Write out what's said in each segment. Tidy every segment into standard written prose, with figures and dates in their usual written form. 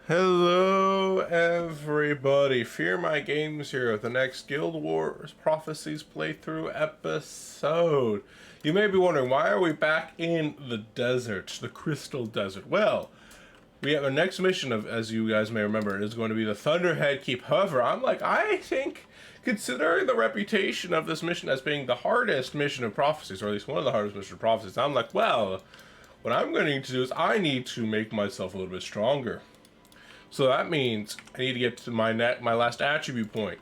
Hello, everybody. Fearmy Games here with the next Guild Wars Prophecies playthrough episode. You may be wondering, why are we back in the desert, the Crystal Desert? Well, we have our next mission, as you guys may remember, is going to be the Thunderhead Keep. However, I think, considering the reputation of this mission as being the hardest mission of Prophecies, or at least one of the hardest missions of Prophecies, I'm like, well, what I'm going to need to do is I need to make myself a little bit stronger. So that means I need to get to my last attribute point,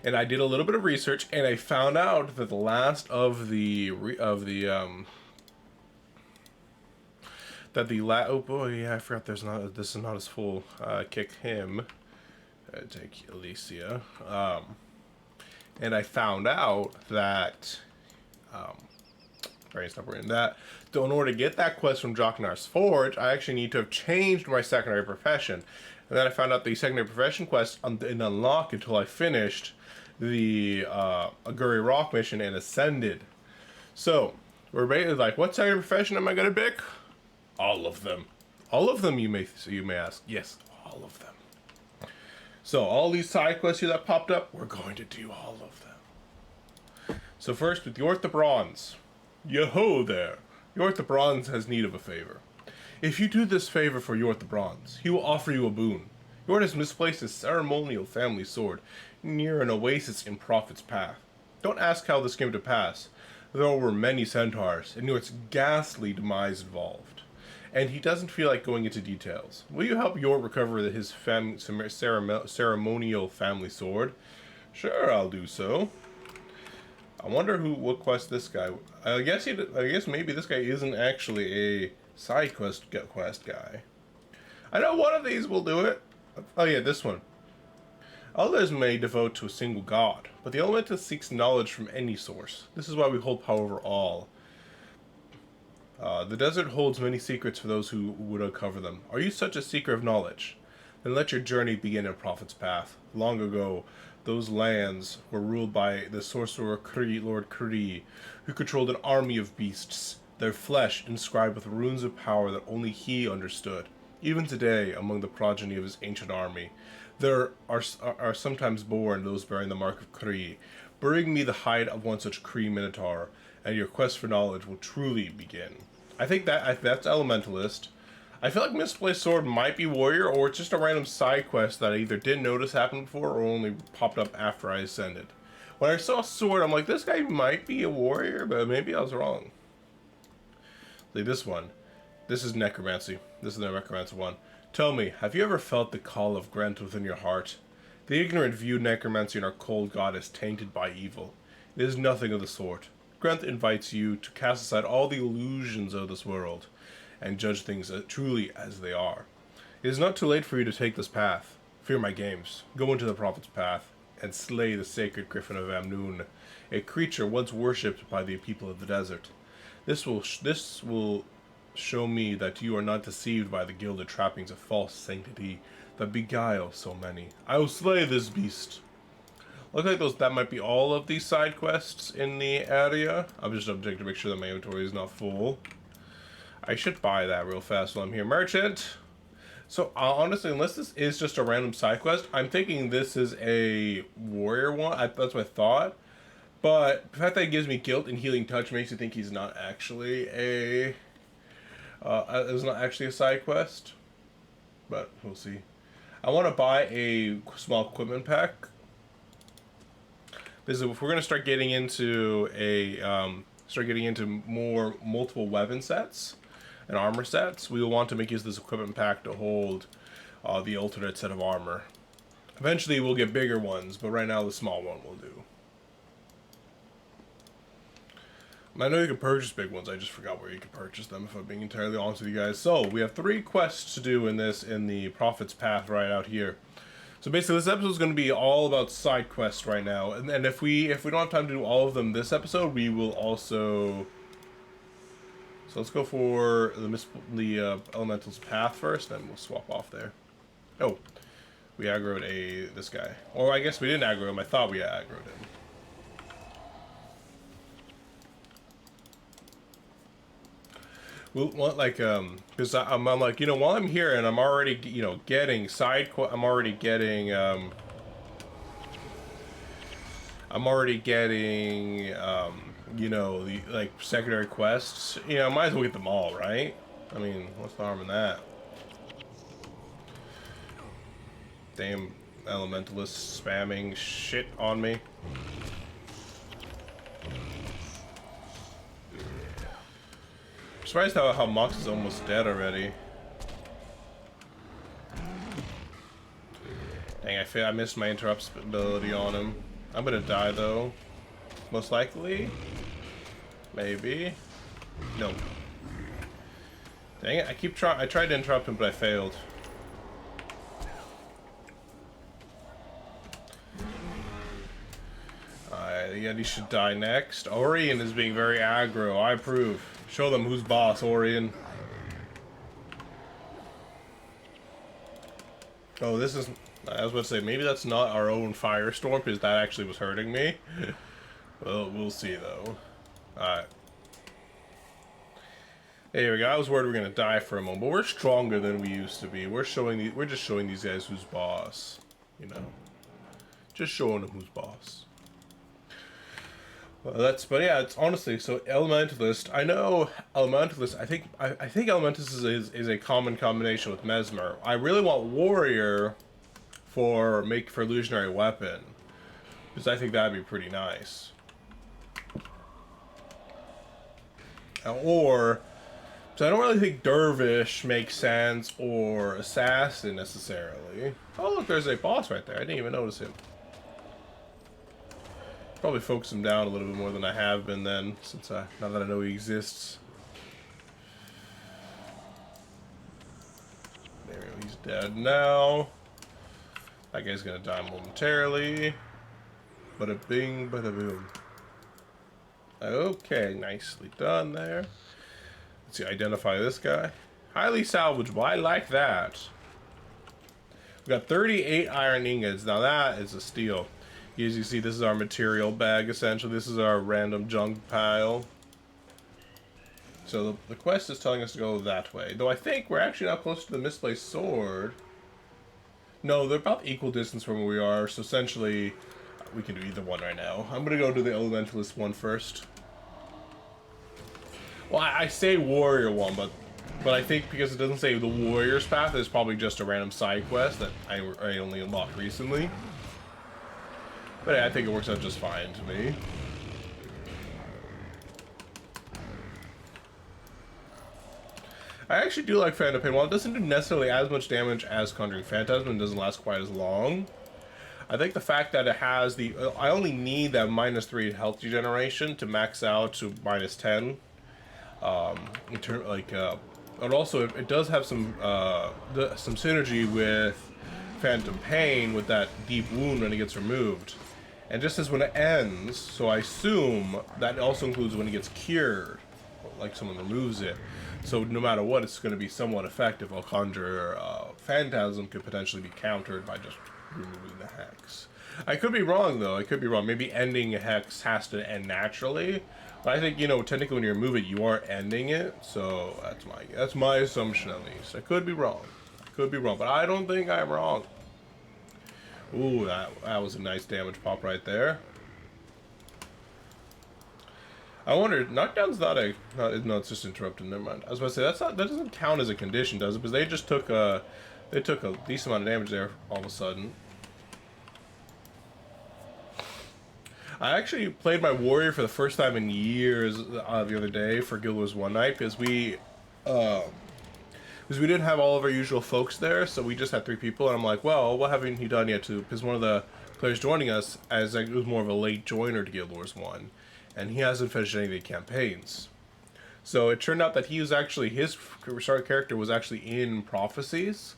and I did a little bit of research, and I found out that the last of the oh boy, yeah, I forgot this is not as full. Kick him, take Alicia, and I found out that brain stop in that. So in order to get that quest from Joknar's Forge, I actually need to have changed my secondary profession. And then I found out the secondary profession quest didn't unlock until I finished the Aguri Rock mission and ascended. So we're basically like, what secondary profession am I gonna pick? All of them. All of them, you may ask. Yes, all of them. So all these side quests here that popped up, we're going to do all of them. So first with Yort the Bronze. Yo-ho there! Yort the Bronze has need of a favor. If you do this favor for Yort the Bronze, he will offer you a boon. Yort has misplaced his ceremonial family sword near an oasis in Prophet's Path. Don't ask how this came to pass. There were many centaurs, and Yort's ghastly demise involved. And he doesn't feel like going into details. Will you help Yort recover his ceremonial family sword? Sure, I'll do so. I wonder what quest this guy. I guess maybe this guy isn't actually a side quest guy. I know one of these will do it. Oh yeah, this one. Others may devote to a single god, but the elemental seeks knowledge from any source. This is why we hold power over all. The desert holds many secrets for those who would uncover them. Are you such a seeker of knowledge? Then let your journey begin in Prophet's Path. Long ago, those lands were ruled by the sorcerer Lord Kree, who controlled an army of beasts, their flesh inscribed with runes of power that only he understood. Even today, among the progeny of his ancient army, there are sometimes born those bearing the mark of Kree. Bring me the hide of one such Kree minotaur, and your quest for knowledge will truly begin. I think that's Elementalist. I feel like Misplaced Sword might be Warrior, or it's just a random side quest that I either didn't notice happened before or only popped up after I ascended. When I saw Sword, I'm like, this guy might be a Warrior, but maybe I was wrong. Like this one. This is Necromancy. This is the Necromancy one. Tell me, have you ever felt the call of Grant within your heart? The ignorant view Necromancy and our cold god as tainted by evil. It is nothing of the sort. Grant invites you to cast aside all the illusions of this world and judge things truly as they are. It is not too late for you to take this path. Fear my games. Go into the Prophet's Path and slay the sacred Griffin of Amnoon, a creature once worshipped by the people of the desert. This will show me that you are not deceived by the gilded trappings of false sanctity that beguile so many. I will slay this beast. Looks like that might be all of these side quests in the area. I'm just updating to make sure that my inventory is not full. I should buy that real fast while I'm here. Merchant! So, honestly, unless this is just a random side quest, I'm thinking this is a warrior one. That's what I thought. But the fact that it gives me guilt and healing touch makes me think he's not actually a... it's not actually a side quest. But, we'll see. I want to buy a small equipment pack. Because if we're going to start getting into more multiple weapon sets and armor sets, we will want to make use of this equipment pack to hold the alternate set of armor. Eventually we'll get bigger ones, but right now the small one will do. I know you can purchase big ones, I just forgot where you can purchase them, if I'm being entirely honest with you guys. So, we have 3 quests to do in the Prophet's Path right out here. So basically this episode is going to be all about side quests right now, and if we don't have time to do all of them this episode, we will also... So let's go for the Elemental's Path first, then we'll swap off there. Oh, we aggroed this guy. Or I guess we didn't aggro him, I thought we aggroed him. Well, like, because I'm like, while I'm here and I'm already, getting I'm already getting, the, like, secondary quests. I might as well get them all, right? I mean, what's the harm in that? Damn elementalists spamming shit on me. I'm surprised how Mox is almost dead already. Dang, I missed my interrupt ability on him. I'm gonna die though. Most likely. Maybe. No. Dang it, I tried to interrupt him, but I failed. Yeah, he should die next. Orion is being very aggro. I approve. Show them who's boss, Orion. Oh, this is... I was about to say, maybe that's not our own Firestorm, because that actually was hurting me. Well, we'll see, though. Alright. There we go. I was worried we were gonna die for a moment, but we're stronger than we used to be. We're just showing these guys who's boss. Just showing them who's boss. Well, but yeah, it's honestly, so Elementalist, I know Elementalist, I think Elementalist is a common combination with Mesmer. I really want Warrior for illusionary weapon, because I think that'd be pretty nice. Or, so I don't really think Dervish makes sense, or Assassin necessarily. Oh look, there's a boss right there, I didn't even notice him. Probably focus him down a little bit more than I have been then, since now that I know he exists. There we go, he's dead now. That guy's gonna die momentarily. Bada bing, bada boom. Okay, nicely done there. Let's see, identify this guy. Highly salvageable, I like that. We got 38 iron ingots, now that is a steal. As you see, this is our material bag, essentially. This is our random junk pile. So the quest is telling us to go that way. Though I think we're actually now close to the misplaced sword. No, they're about equal distance from where we are, so essentially we can do either one right now. I'm going to go to the Elementalist one first. Well, I say Warrior one, but I think because it doesn't say the Warrior's Path, it's probably just a random side quest that I only unlocked recently. But yeah, I think it works out just fine to me. I actually do like Phantom Pain. While it doesn't do necessarily as much damage as Conjuring Phantasm and doesn't last quite as long, I think the fact that it has the... I only need that -3 health regeneration to max out to -10. And also, it does have some synergy with Phantom Pain with that deep wound when it gets removed. And just as when it ends, so I assume that also includes when it gets cured, like someone removes it. So no matter what, it's going to be somewhat effective. While Conjure Phantasm could potentially be countered by just removing the hex. I could be wrong, though. I could be wrong. Maybe ending a hex has to end naturally. But I think, technically when you remove it, you are ending it. So that's my assumption, at least. I could be wrong. But I don't think I'm wrong. Ooh, that was a nice damage pop right there. I wonder, knockdown's no, it's just interrupted. Never mind. I was about to say that doesn't count as a condition, does it? Because they just took a decent amount of damage there all of a sudden. I actually played my Warrior for the first time in years the other day for Guild Wars One Night because we didn't have all of our usual folks there, so we just had 3 people, and I'm like, well, what haven't you done yet? Because one of the players joining us, as it was more of a late joiner to Guild Wars 1, and he hasn't finished any of the campaigns. So it turned out that his start character was actually in Prophecies,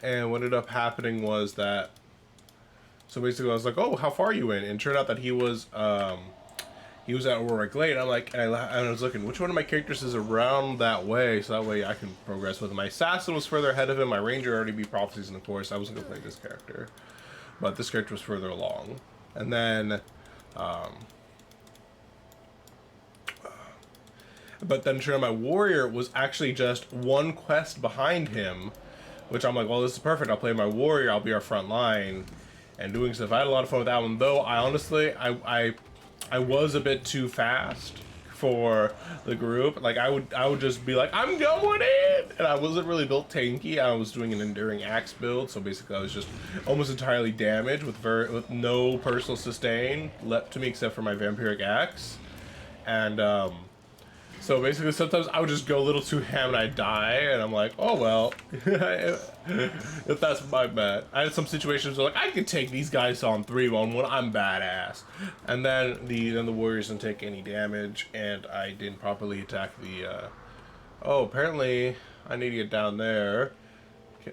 and what ended up happening was that, so basically I was like, oh, how far are you in? And it turned out that he was at Aurora Glade. I'm like, and I was looking, which one of my characters is around that way, so that way I can progress with him. My Assassin was further ahead of him, my Ranger already beat Prophecies, and of course I wasn't going to play this character. But this character was further along. And then, But then sure, my warrior was actually just one quest behind him, which I'm like, well, this is perfect. I'll play my warrior. I'll be our front line, and doing stuff. I had a lot of fun with that one, though. I honestly, I was a bit too fast for the group. Like I would just be like, I'm going in, and I wasn't really built tanky. I was doing an enduring axe build, so basically I was just almost entirely damaged with no personal sustain left to me except for my vampiric axe, and so basically sometimes I would just go a little too ham and I'd die, and I'm like, oh well, if that's my bad. I had some situations where like I could take these guys on 3-1 when I'm badass, and then the warriors didn't take any damage, and I didn't properly attack the. Oh, apparently I need to get down there.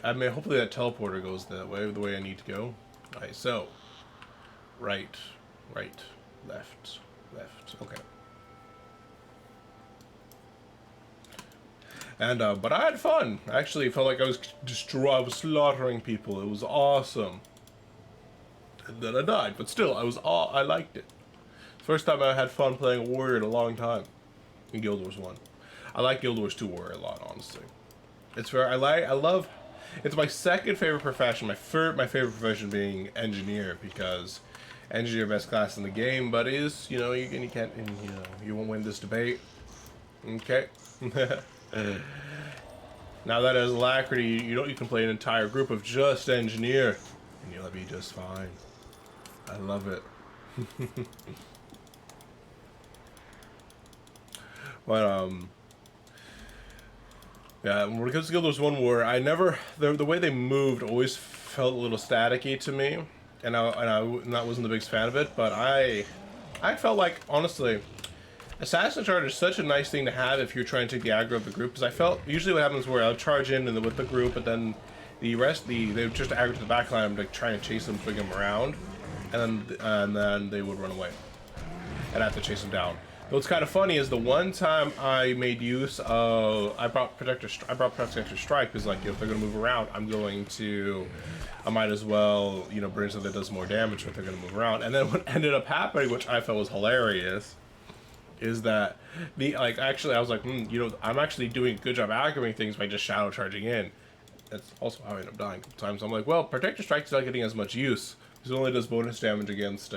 I mean, hopefully that teleporter goes the way I need to go. Alright, so right, left. Okay. And but I had fun. I actually felt like I was slaughtering people. It was awesome. And then I died, but still, I liked it. First time I had fun playing a warrior in a long time. In Guild Wars 1. I like Guild Wars 2 warrior a lot, honestly. It's very I love. It's my second favorite profession. My favorite profession being engineer, because engineer best class in the game, but is you can't you won't win this debate. Okay. Now that as alacrity, you can play an entire group of just engineer, and you'll be just fine. I love it. But yeah, when it comes to Guild Wars 1 War, I never the way they moved always felt a little staticky to me, and I wasn't the biggest fan of it. But I felt like, honestly, Assassin Charge is such a nice thing to have if you're trying to take the aggro of the group, because I felt usually what happens where I'll charge in with the group, but then the rest they would just aggro to the backline. I'm like trying to chase them, bring them around, and then they would run away, and I have to chase them down. What's kind of funny is the one time I made use of I brought Protector Strike, because like if they're gonna move around, I might as well bring something that does more damage if they're gonna move around. And then what ended up happening, which I felt was hilarious, is that actually I was like, I'm actually doing a good job aggroing things by just shadow charging in. That's also how I ended up dying a couple times. I'm like, well, Protector Strike's not getting as much use because it only does bonus damage against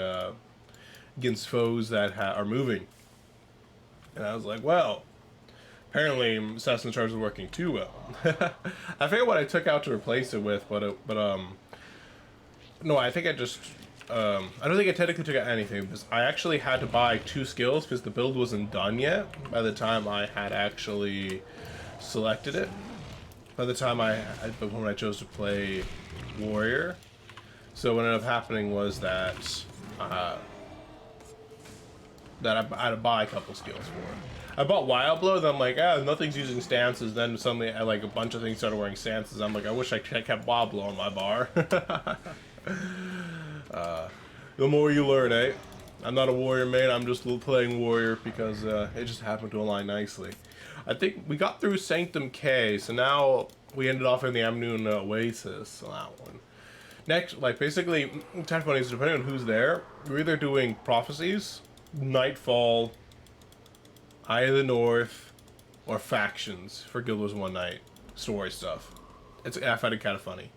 foes that are moving. And I was like, well, apparently Assassin Charge is working too well. I forget what I took out to replace it with, but no, I think I just I don't think I technically took out anything, because I actually had to buy 2 skills because the build wasn't done yet by the time I had actually selected it. By the time when I chose to play warrior. So what ended up happening was that I had to buy a couple skills for it. I bought Wild Blow, then I'm like, nothing's using stances. Then suddenly, a bunch of things started wearing stances. I'm like, I wish I kept Wild Blow on my bar. The more you learn, eh? I'm not a warrior main. I'm just playing warrior because it just happened to align nicely. I think we got through Sanctum K, so now we ended off in the Amnoon Oasis on that one. Next, basically, kind of funny is depending on who's there, we're either doing Prophecies, Nightfall, Eye of the North, or Factions for Guild Wars 1 Night story stuff. I find it kind of funny,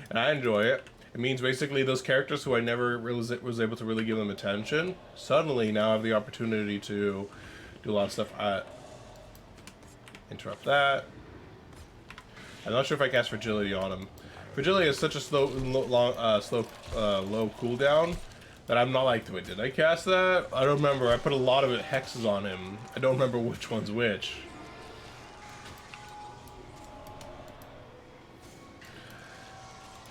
and I enjoy it. It means basically those characters who I never was able to really give them attention suddenly now have the opportunity to do a lot of stuff. Interrupt that. I'm not sure if I cast Fragility on him. Fragility is such a low cooldown that I'm not like, wait, did I cast that? I don't remember. I put a lot of hexes on him. I don't remember which one's which.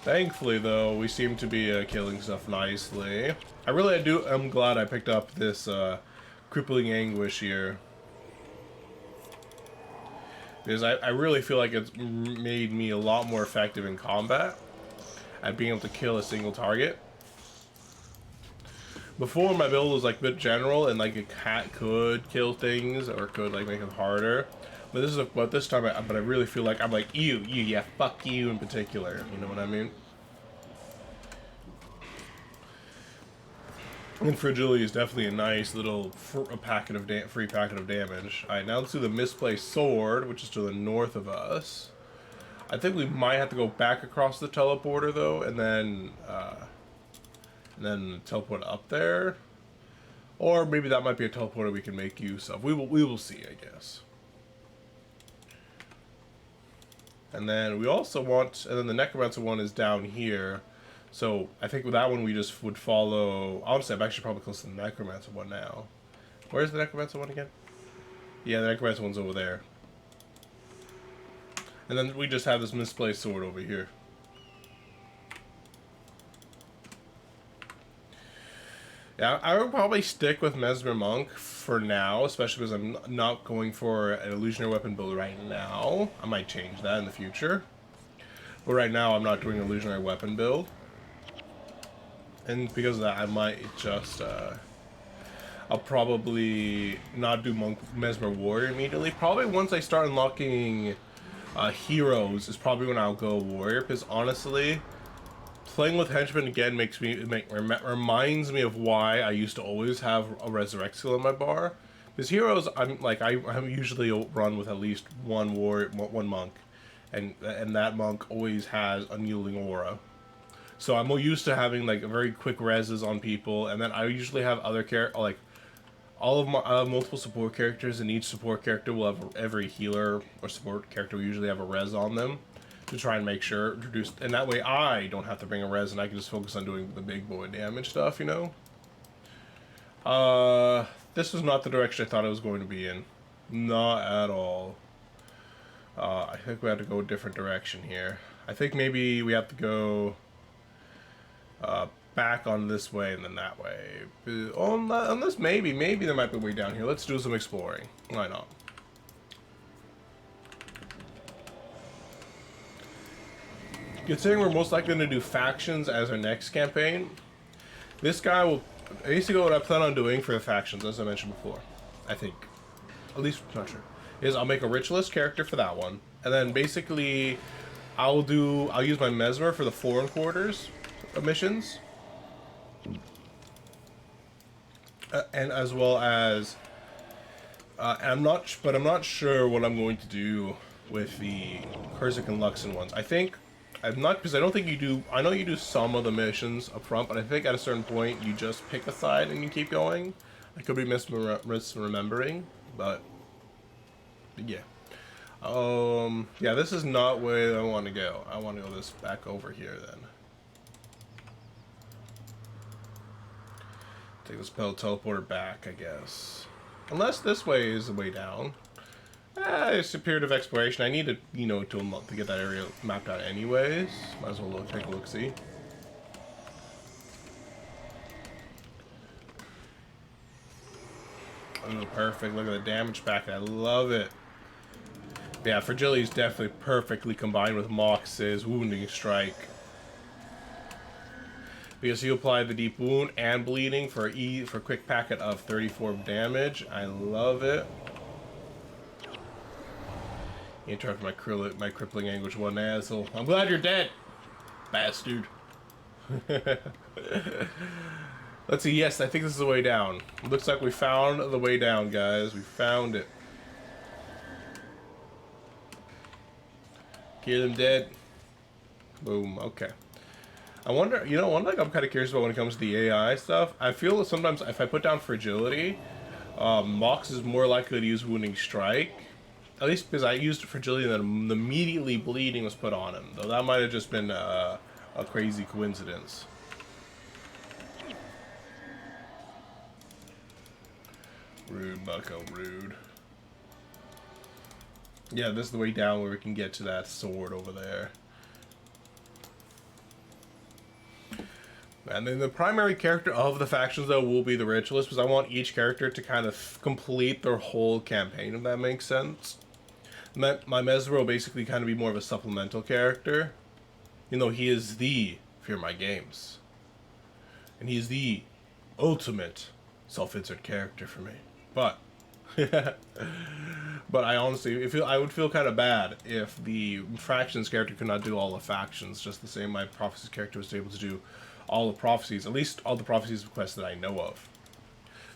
Thankfully, though, we seem to be killing stuff nicely. I'm glad I picked up this Crippling Anguish here, because I really feel like it's made me a lot more effective in combat at being able to kill a single target. Before, my build was a bit general, and a cat could kill things or could make them harder. But this time I really feel like I'm like, you, yeah, fuck you in particular. You know what I mean? And fragility is definitely a nice little free packet of damage. Alright, now let's do the misplaced sword, which is to the north of us. I think we might have to go back across the teleporter though, and then teleport up there. Or maybe that might be a teleporter we can make use of. We will see, I guess. And then we also want, and then the Necromancer one is down here. So I think with that one we just would follow. Honestly, I'm actually probably close to the Necromancer one now. Where's the Necromancer one again? Yeah, the Necromancer one's over there. And then we just have this misplaced sword over here. Yeah, I would probably stick with Mesmer Monk for now, especially because I'm not going for an illusionary weapon build right now. I might change that in the future. But right now I'm not doing an illusionary weapon build. And because of that, I might just, I'll probably not do Mesmer Warrior immediately. Probably once I start unlocking heroes is probably when I'll go Warrior. Because honestly, playing with Henchmen again reminds me of why I used to always have a Resurrect skill in my bar. Because heroes, I usually run with at least one monk. And that monk always has Unyielding Aura. So I'm used to having like very quick reses on people, and then I usually have other all of my multiple support characters, and each support character will have every healer or support character will usually have a res on them to try and make sure and that way I don't have to bring a res, and I can just focus on doing the big boy damage stuff, you know. This was not the direction I thought I was going to be in, not at all. I think we have to go a different direction here. I think maybe we have to go back on this way and then that way. Unless maybe there might be a way down here. Let's do some exploring. Why not? Considering we're most likely going to do factions as our next campaign, this guy will basically what I plan on doing for the factions, as I mentioned before. I think, at least not sure, is I'll make a ritualist character for that one, and then basically I'll use my Mesmer for the foreign quarters missions, and as well as I'm not sure what I'm going to do with the Kurzik and Luxon ones. I'm not, because I don't think you do. I know you do some of the missions up front, but I think at a certain point you just pick a side and you keep going. I could be misremembering, but yeah. Yeah, this is not where I want to go. I want to go this back over here then. Take this teleporter back, I guess. Unless this way is the way down. It's a period of exploration. I need to, to get that area mapped out anyways. Might as well take a look-see. Oh, perfect. Look at the damage packet. I love it. Yeah, Fragility is definitely perfectly combined with Mox's Wounding Strike. Because you apply the deep wound and bleeding for a quick packet of 34 damage. I love it. You interrupted my crippling anguish, one asshole. I'm glad you're dead, bastard. Let's see. Yes, I think this is the way down. Looks like we found the way down, guys. We found it. Hear them dead. Boom. Okay. I wonder, one thing I'm kind of curious about when it comes to the AI stuff, I feel that sometimes if I put down Fragility, Mox is more likely to use Wounding Strike. At least because I used Fragility and then immediately bleeding was put on him. Though that might have just been a crazy coincidence. Rude, bucko, rude. Yeah, this is the way down where we can get to that sword over there. And then the primary character of the factions, though, will be the Ritualist, because I want each character to kind of complete their whole campaign, if that makes sense. My Mesmer will basically kind of be more of a supplemental character. He is the Fearmy Games. And he is the ultimate self-insert character for me. But but I honestly I would feel kind of bad if the Factions character could not do all the factions, just the same my Prophecies character was able to do all the prophecies, at least all the prophecies quests that I know of.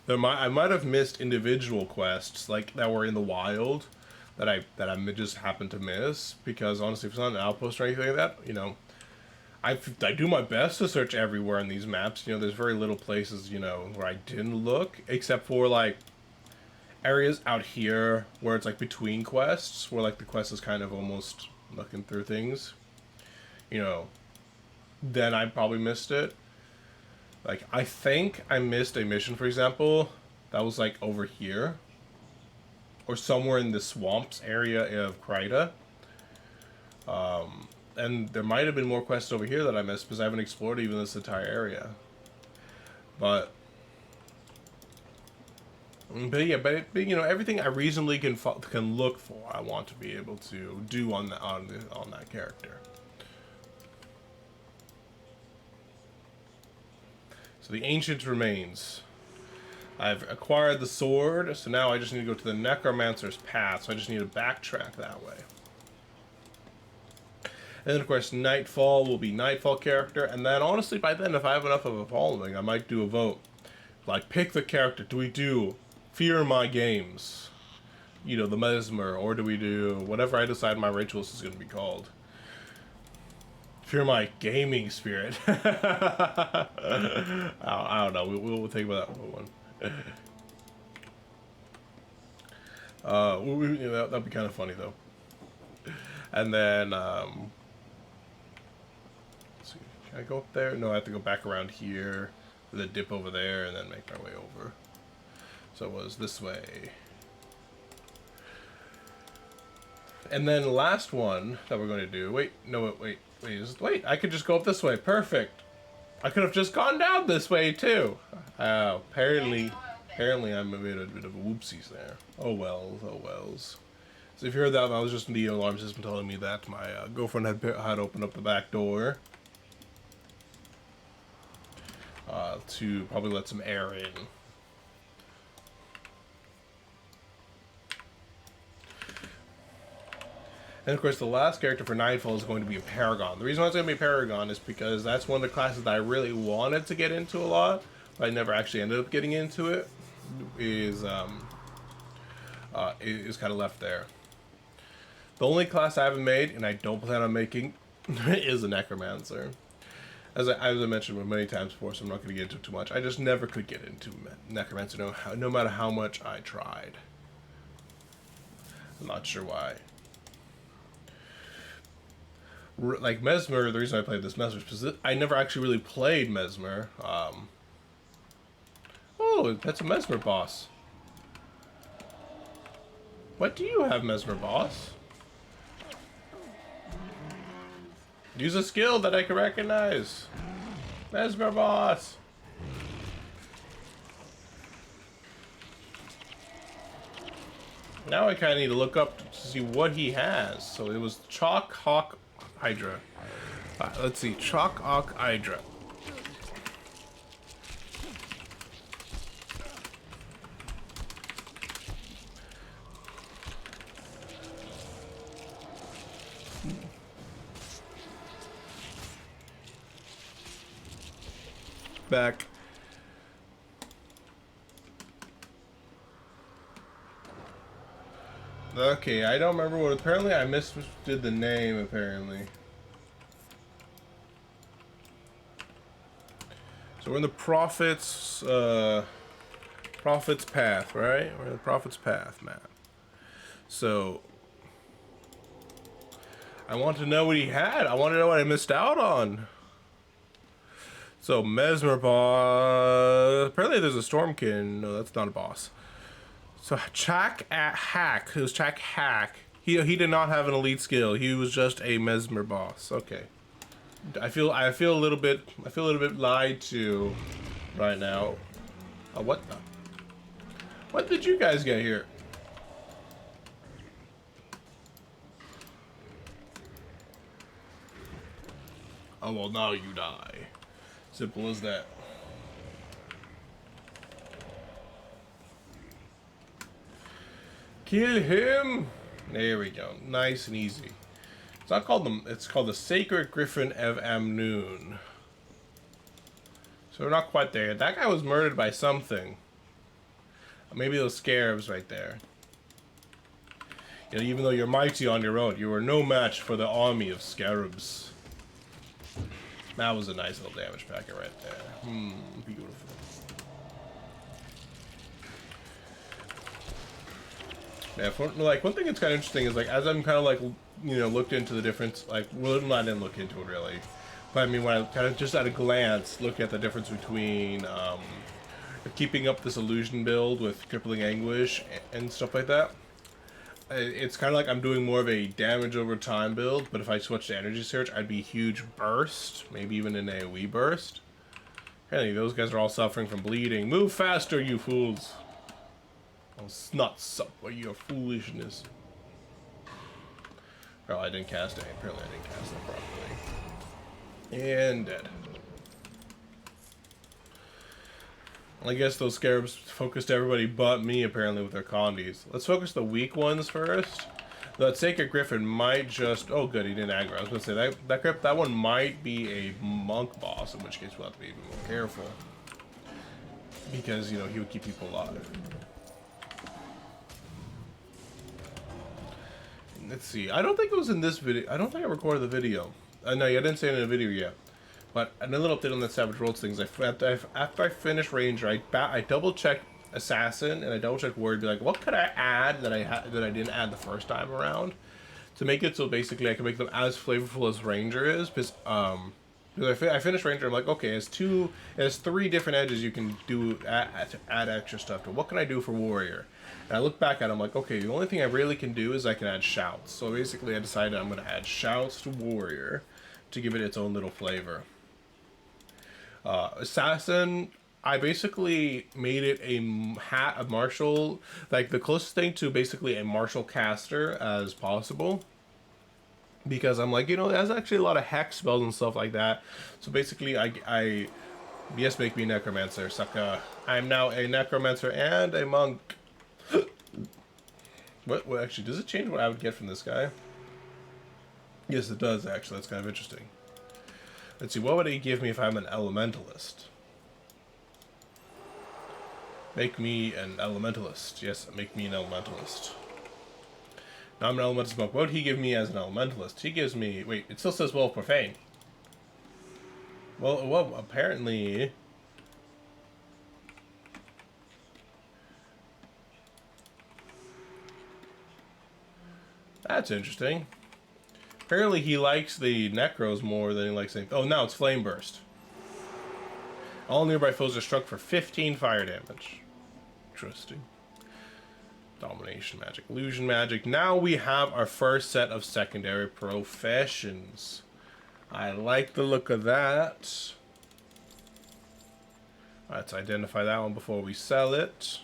I might have missed individual quests like that were in the wild that I just happened to miss, because honestly, if it's not an outpost or anything like that, you know, I do my best to search everywhere in these maps. You know, there's very little places, you know, where I didn't look, except for like areas out here where it's like between quests, where like the quest is kind of almost looking through things, you know, then I probably missed it. Like, I think I missed a mission, for example, that was like over here, or somewhere in the swamps area of Kryta. And there might have been more quests over here that I missed because I haven't explored even this entire area. But yeah, but you know, everything I reasonably can look for, I want to be able to do on that character. So the ancient remains. I've acquired the sword, so now I just need to go to the necromancer's path. So I just need to backtrack that way. And then, of course, Nightfall will be Nightfall character. And then, honestly, by then, if I have enough of a following, I might do a vote. Like, pick the character. Do we do Fear My Games? You know, the Mesmer. Or do we do whatever I decide my rituals is going to be called? Fear My Gaming Spirit. I don't know. We'll think about that one. You know, that'd be kind of funny, though. And then, let's see. Can I go up there? No, I have to go back around here, with a dip over there, and then make my way over. So it was this way. And then the last one that we're going to do. Wait, I could just go up this way. Perfect. I could have just gone down this way, too. Apparently I'm a bit of a whoopsies there. Oh wells. So if you heard that was just the alarm system telling me that my girlfriend had opened up the back door to probably let some air in. And of course, the last character for Nightfall is going to be a Paragon. The reason why it's going to be a Paragon is because that's one of the classes that I really wanted to get into a lot, but I never actually ended up getting into it. Is kind of left there. The only class I haven't made, and I don't plan on making, is a Necromancer. As I mentioned many times before, so I'm not going to get into it too much. I just never could get into Necromancer, no matter how much I tried. I'm not sure why. Like Mesmer, the reason I played this Mesmer is because I never actually really played Mesmer. Oh, that's a Mesmer boss. What do you have, Mesmer boss? Use a skill that I can recognize. Mesmer boss. Now I kind of need to look up to see what he has. So it was Chalk Hawk Hydra. Let's see, Chalk Hawk Hydra. Back. Okay, I don't remember what. Apparently, I did the name. Apparently, so we're in the Prophet's Path, right? We're in the Prophet's Path, man. So I want to know what he had. I want to know what I missed out on. So Mesmer boss. Apparently there's a Stormkin. No, that's not a boss. So Chak Hack. It was Chak Hack. He did not have an elite skill. He was just a Mesmer boss. Okay. I feel a little bit lied to right now. What did you guys get here? Oh well, now you die. Simple as that. Kill him! There we go. Nice and easy. It's not called it's called the Sacred Griffin of Amnoon. So we're not quite there. That guy was murdered by something. Maybe those scarabs right there. You know, even though you're mighty on your own, you are no match for the army of scarabs. That was a nice little damage packet right there. Beautiful. Yeah, one thing that's kind of interesting is, like, as I'm kind of, like, you know, looked into the difference, like, well, I didn't look into it really, but I mean, when I kind of just at a glance look at the difference between keeping up this illusion build with crippling anguish and stuff like that, it's kind of like I'm doing more of a damage over time build, but if I switch to energy surge, I'd be huge burst, maybe even an AoE burst. Hey, those guys are all suffering from bleeding. Move faster, you fools! I'll not suffer your foolishness. Oh, I didn't cast it. Apparently I didn't cast it properly. And dead. I guess those scarabs focused everybody but me, apparently, with their condies. Let's focus the weak ones first. The Sacred Griffin might just... Oh, good, he didn't aggro. I was going to say, that one might be a monk boss, in which case we'll have to be even more careful. Because, you know, he would keep people alive. Let's see. I don't think it was in this video. I don't think I recorded the video. No, I didn't say it in a video yet. But a little update on the Savage Worlds things. After I finished Ranger, I double checked Assassin and I double checked Warrior. Be like, what could I add that I didn't add the first time around, to make it so basically I can make them as flavorful as Ranger is. Because I finished Ranger. I'm like, okay, it has 3 different edges you can do add extra stuff to. What can I do for Warrior? And I look back at it, I'm like, okay, the only thing I really can do is I can add shouts. So basically I decided I'm going to add shouts to Warrior to give it its own little flavor. Assassin, I basically made it a martial, like the closest thing to basically a martial caster as possible. Because I'm like, you know, there's actually a lot of hex spells and stuff like that. So basically yes, make me a necromancer, sucker. I'm now a necromancer and a monk. What actually, does it change what I would get from this guy? Yes, it does, actually. That's kind of interesting. Let's see, what would he give me if I'm an elementalist? Make me an elementalist. Yes, make me an elementalist. Now I'm an elementalist monk. What would he give me as an elementalist? He gives me... Wait, it still says, well, profane. Well, apparently... That's interesting. Apparently he likes the Necros more than he likes anything. Oh, now it's Flame Burst. All nearby foes are struck for 15 fire damage. Interesting. Domination magic, illusion magic. Now we have our first set of secondary professions. I like the look of that. Let's identify that one before we sell it.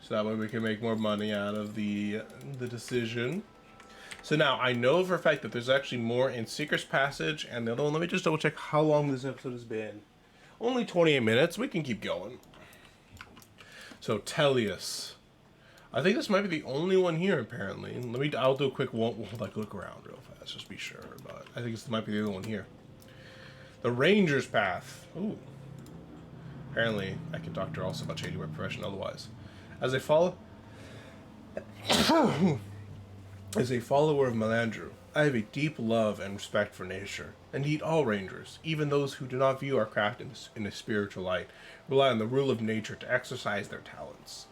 So that way we can make more money out of the decision. So now, I know for a fact that there's actually more in Seeker's Passage, and the other one, let me just double check how long this episode has been. Only 28 minutes, we can keep going. So, Tellius. I think this might be the only one here, apparently. I'll do a quick look around real fast, just to be sure, but I think this might be the other one here. The Ranger's Path. Ooh. Apparently, I can talk to her also about changing my profession otherwise. As a follower of Melandru, I have a deep love and respect for nature. Indeed, all rangers, even those who do not view our craft in a spiritual light, rely on the rule of nature to exercise their talents.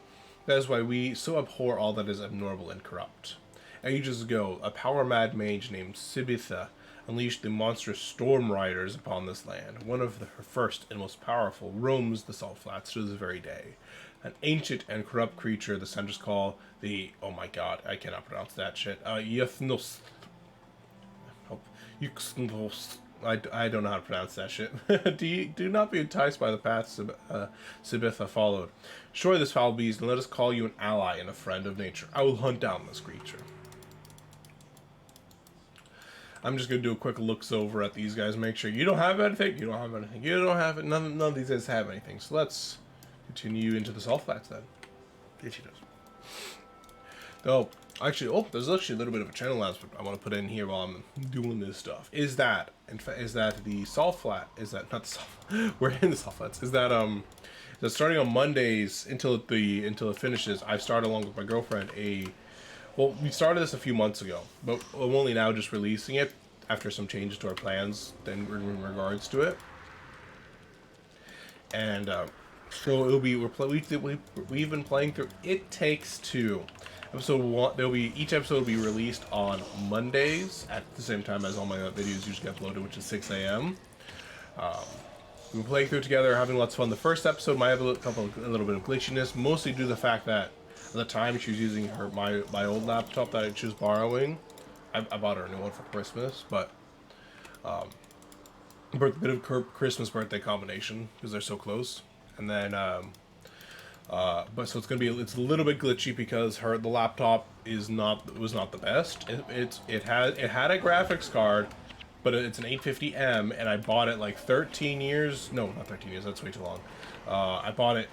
That is why we so abhor all that is abnormal and corrupt. Ages ago, a power-mad mage named Sibitha unleashed the monstrous Storm Riders upon this land. One of her first and most powerful roams the salt flats to this very day. An ancient and corrupt creature the Senders call the... Oh my god, I cannot pronounce that shit. Ythnos. I don't know how to pronounce that shit. Do not be enticed by the path Sibitha followed. Destroy this foul beast and let us call you an ally and a friend of nature. I will hunt down this creature. I'm just going to do a quick looks over at these guys. Make sure you don't have anything. You don't have anything. You don't have it. None of these guys have anything. So let's continue into the salt flats then. Yes, she does. Oh, Actually, oh, there's actually a little bit of a channel announcement I want to put in here while I'm doing this stuff. Is that, in fact, is that the salt flat? Is that not the salt? We're in the salt flats. Is that starting on Mondays until it finishes? I've started along with my girlfriend well, we started this a few months ago, but I'm only now just releasing it after some changes to our plans then in regards to it. And so it'll be we've been playing through It Takes Two. Episode 1, each episode will be released on Mondays at the same time as all my videos usually get uploaded, which is 6 a.m. We're playing through together, having lots of fun. The first episode might have a little bit of glitchiness, mostly due to the fact that at the time she was using my old laptop that she was borrowing. I bought her a new one for Christmas, but a bit of Christmas birthday combination because they're so close, and then but so it's a little bit glitchy because the laptop was not the best. It had a graphics card, but it's an 850M, and I bought it like 13 years. No, not 13 years. That's way too long. I bought it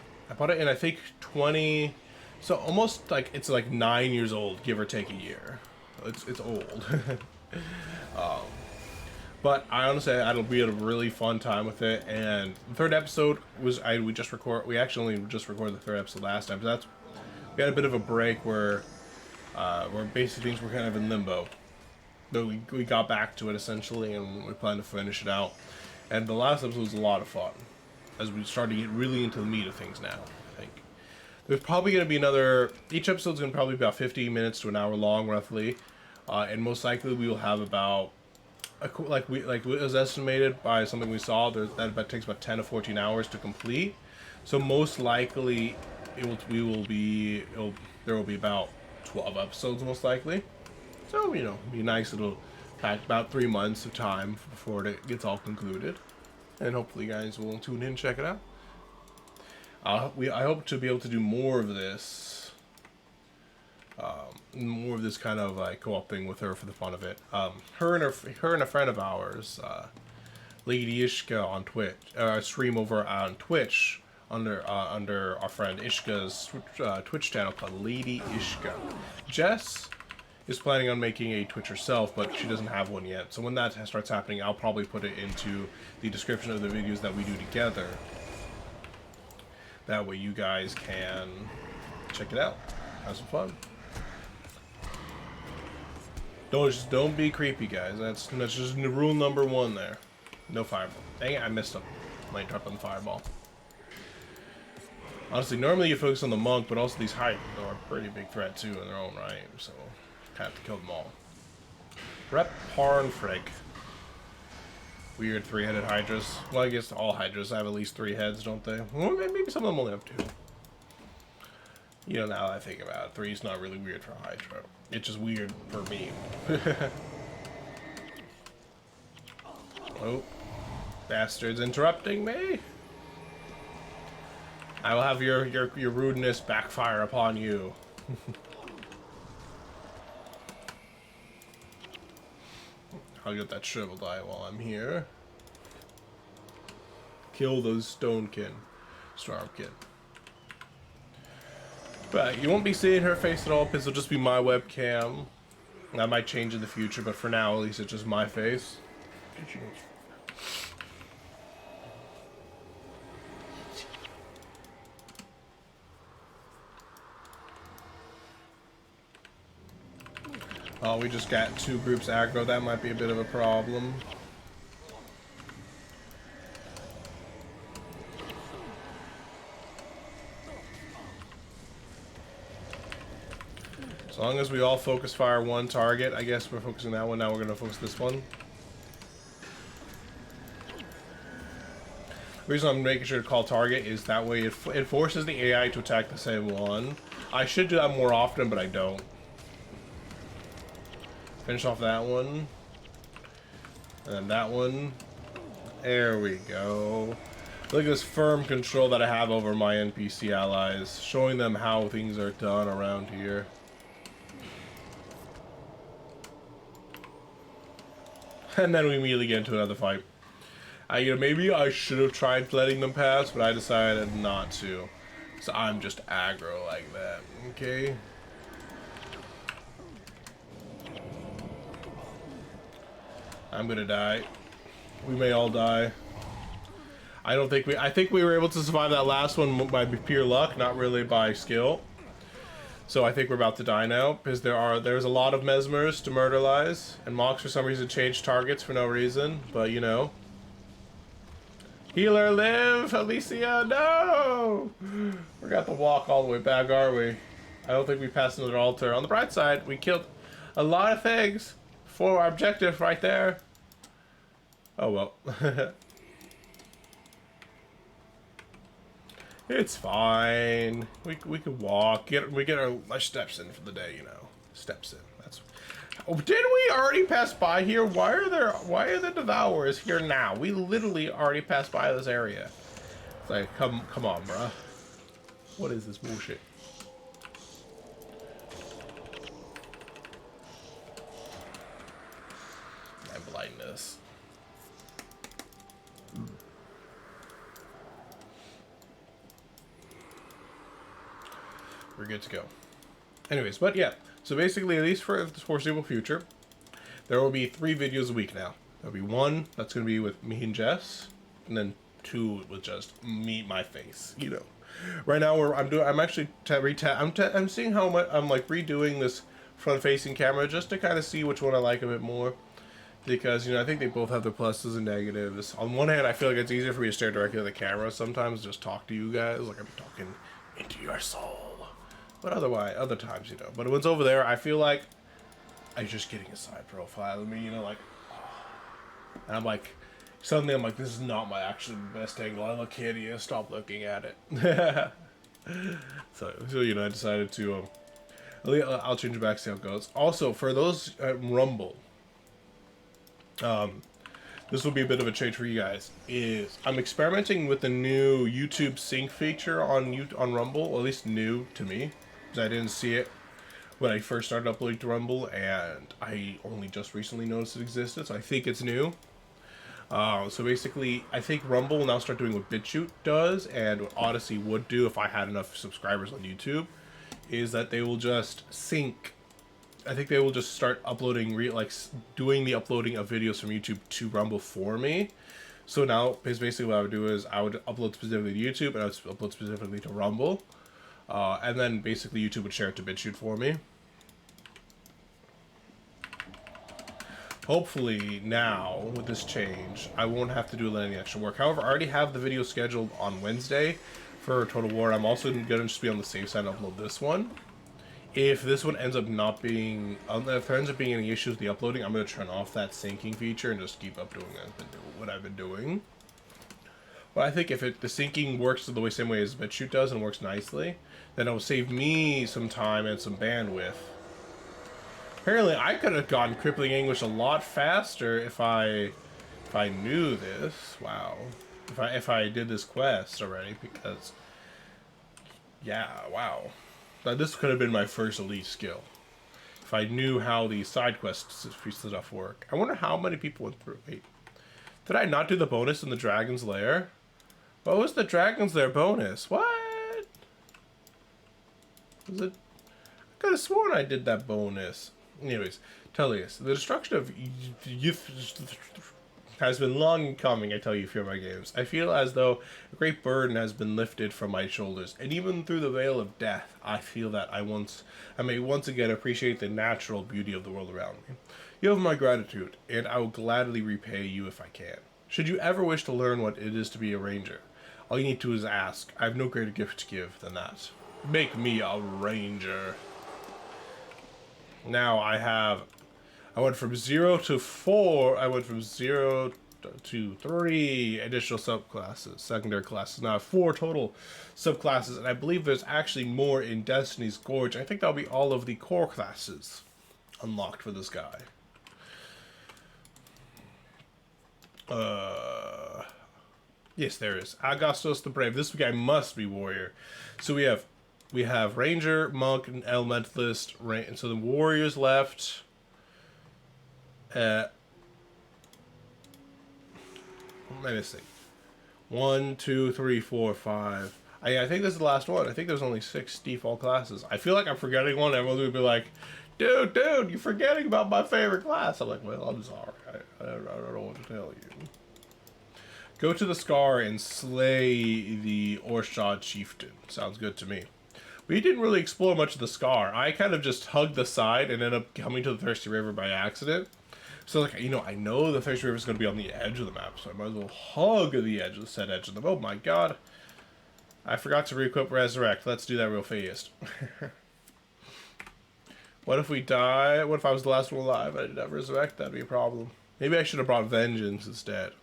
in, I think, 20. So almost like it's like 9 years old, give or take a year. It's old. But I honestly, we had a really fun time with it, and the third episode was we actually only just recorded the third episode last time, so we had a bit of a break where basically things were kind of in limbo. But we got back to it essentially, and we plan to finish it out. And the last episode was a lot of fun, as we start to get really into the meat of things now. I think there's probably going to be each episode's going to probably be about 15 minutes to an hour long, roughly, and most likely we will have about. Like it was estimated by something we saw that takes about 10 to 14 hours to complete. So most likely there will be about 12 episodes most likely. So be nice. It'll take about 3 months of time before it gets all concluded, and hopefully you guys will tune in and check it out. I hope to be able to do more of this. More of this kind of like co-op thing with her for the fun of it. Her and a friend of ours, Lady Ishka on Twitch, stream over on Twitch under our friend Ishka's Twitch channel called Lady Ishka. Jess is planning on making a Twitch herself, but she doesn't have one yet. So when that starts happening, I'll probably put it into the description of the videos that we do together. That way you guys can check it out. Have some fun. Don't be creepy, guys. That's just rule number 1 there. No fireball. Dang it, I missed him. Might drop on the fireball. Honestly, normally you focus on the monk, but also these Hydras are a pretty big threat too in their own right, so kind of have to kill them all. Rep Parnfrig. Weird 3-headed Hydras. Well, I guess all Hydras have at least 3 heads, don't they? Well, maybe some of them only have 2. Now that I think about it, 3 is not really weird for a Hydra. It's just weird for me. Oh, bastards interrupting me! I will have your rudeness backfire upon you. I'll get that shriveled eye while I'm here. Kill those Stormkin. But you won't be seeing her face at all because it'll just be my webcam. That might change in the future, but for now, at least it's just my face. Oh, we just got 2 groups aggro. That might be a bit of a problem. As long as we all focus fire 1 target, I guess we're focusing that one. Now we're going to focus this one. The reason I'm making sure to call target is that way it forces the AI to attack the same one. I should do that more often, but I don't. Finish off that one. And then that one. There we go. Look at this firm control that I have over my NPC allies, showing them how things are done around here. And then we immediately get into another fight. Maybe I should have tried letting them pass, but I decided not to. So I'm just aggro like that, okay? I'm gonna die. We may all die. I think we were able to survive that last one by pure luck, not really by skill. So I think we're about to die now, because there's a lot of mesmers to murderlize, and mocks for some reason change targets for no reason, but you know. Healer, live! Alicia, no! We got to walk all the way back, are we? I don't think we passed another altar. On the bright side, we killed a lot of things for our objective right there. Oh well. It's fine. We could walk. We get our steps in for the day, you know. Steps in. That's. Oh, didn't we already pass by here? Why are the devourers here now? We literally already passed by this area. It's like, come on, bruh. What is this bullshit? And blindness. We're good to go. Anyways, but yeah. So basically, at least for the foreseeable future, there will be 3 videos a week now. There'll be 1 that's going to be with me and Jess, and then 2 with just me, my face. You know. Right now, I'm actually I'm seeing how much I'm like redoing this front-facing camera just to kind of see which one I like a bit more. Because, you know, I think they both have their pluses and negatives. On one hand, I feel like it's easier for me to stare directly at the camera sometimes, just talk to you guys, like I'm talking into your soul. But otherwise, other times, you know. But when it's over there, I feel like I'm just getting a side profile of me, you know, like, and I'm like, suddenly I'm like, this is not my actually best angle. I look hideous. Stop looking at it. so you know, I decided to, I'll change it back, see how it goes. Also, for those at Rumble, this will be a bit of a change for you guys. Is I'm experimenting with the new YouTube sync feature on Rumble, or at least new to me. I didn't see it when I first started uploading to Rumble, and I only just recently noticed it existed, so I think it's new. So basically, I think Rumble will now start doing what BitChute does, and what Odyssey would do if I had enough subscribers on YouTube, is that they will just sync. I think they will just start uploading, doing the uploading of videos from YouTube to Rumble for me. So now, basically what I would do is I would upload specifically to YouTube, and I would upload specifically to Rumble. And then basically YouTube would share it to BitChute for me. Hopefully now, with this change, I won't have to do any extra work. However, I already have the video scheduled on Wednesday for Total War. I'm also going to just be on the safe side and upload this one. If this one ends up not being, if there ends up being any issues with the uploading, I'm going to turn off that syncing feature and just keep up doing what I've been doing. But I think if the syncing works the same way as BitChute does and works nicely, then it'll save me some time and some bandwidth. Apparently, I could have gotten Crippling English a lot faster if I knew this. Wow. If I did this quest already, because yeah, wow. This could have been my first elite skill if I knew how the side quests stuff work. I wonder how many people went through. Wait, did I not do the bonus in the Dragon's Lair? What was the Dragon's Lair bonus? What? Was it? I could have sworn I did that bonus. Anyways, Tullius, the destruction of youth has been long coming, I tell you, Fearmy Games. I feel as though a great burden has been lifted from my shoulders, and even through the veil of death, I feel that I may once again appreciate the natural beauty of the world around me. You have my gratitude, and I will gladly repay you if I can. Should you ever wish to learn what it is to be a ranger, all you need to is ask. I have no greater gift to give than that. Make me a ranger. Now I went from 0 to 4. I went from 0 to 3 additional subclasses, secondary classes. Now I have 4 total subclasses, and I believe there's actually more in Destiny's Gorge. I think that'll be all of the core classes unlocked for this guy. Yes, there is. Agostos the Brave. This guy must be warrior. So we have ranger, monk, and elementalist. And so the warriors left. Let me see. 1, 2, 3, 4, 5. I think this is the last one. I think there's only 6 default classes. I feel like I'm forgetting one. Everyone would be like, dude, you're forgetting about my favorite class. I'm like, well, I'm sorry. tell you. Go to the Scar and slay the Orshad chieftain. Sounds good to me. We didn't really explore much of the Scar. I kind of just hugged the side and ended up coming to the Thirsty River by accident. So, like, you know, I know the Thirsty River is going to be on the edge of the map, so I might as well hug the edge of the said edge of the map. Oh my god. I forgot to re-equip Resurrect. Let's do that real fast. What if we die? What if I was the last one alive? I didn't have Resurrect? That'd be a problem. Maybe I should have brought Vengeance instead.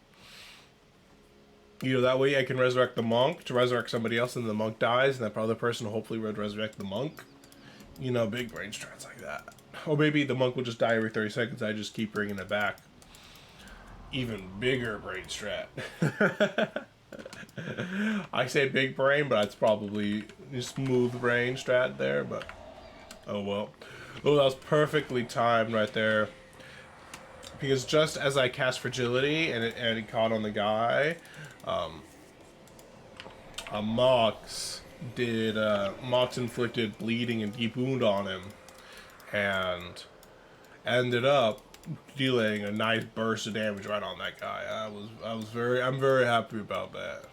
You know, that way I can resurrect the monk to resurrect somebody else, and the monk dies, and that other person hopefully would resurrect the monk. You know, big brain strats like that. Or maybe the monk will just die every 30 seconds. I just keep bringing it back. Even bigger brain strat. I say big brain, but it's probably a smooth brain strat there, but oh well. Oh, that was perfectly timed right there. Because just as I cast Fragility and it caught on the guy, Mox inflicted bleeding and deep wound on him, and ended up dealing a nice burst of damage right on that guy. I'm very happy about that.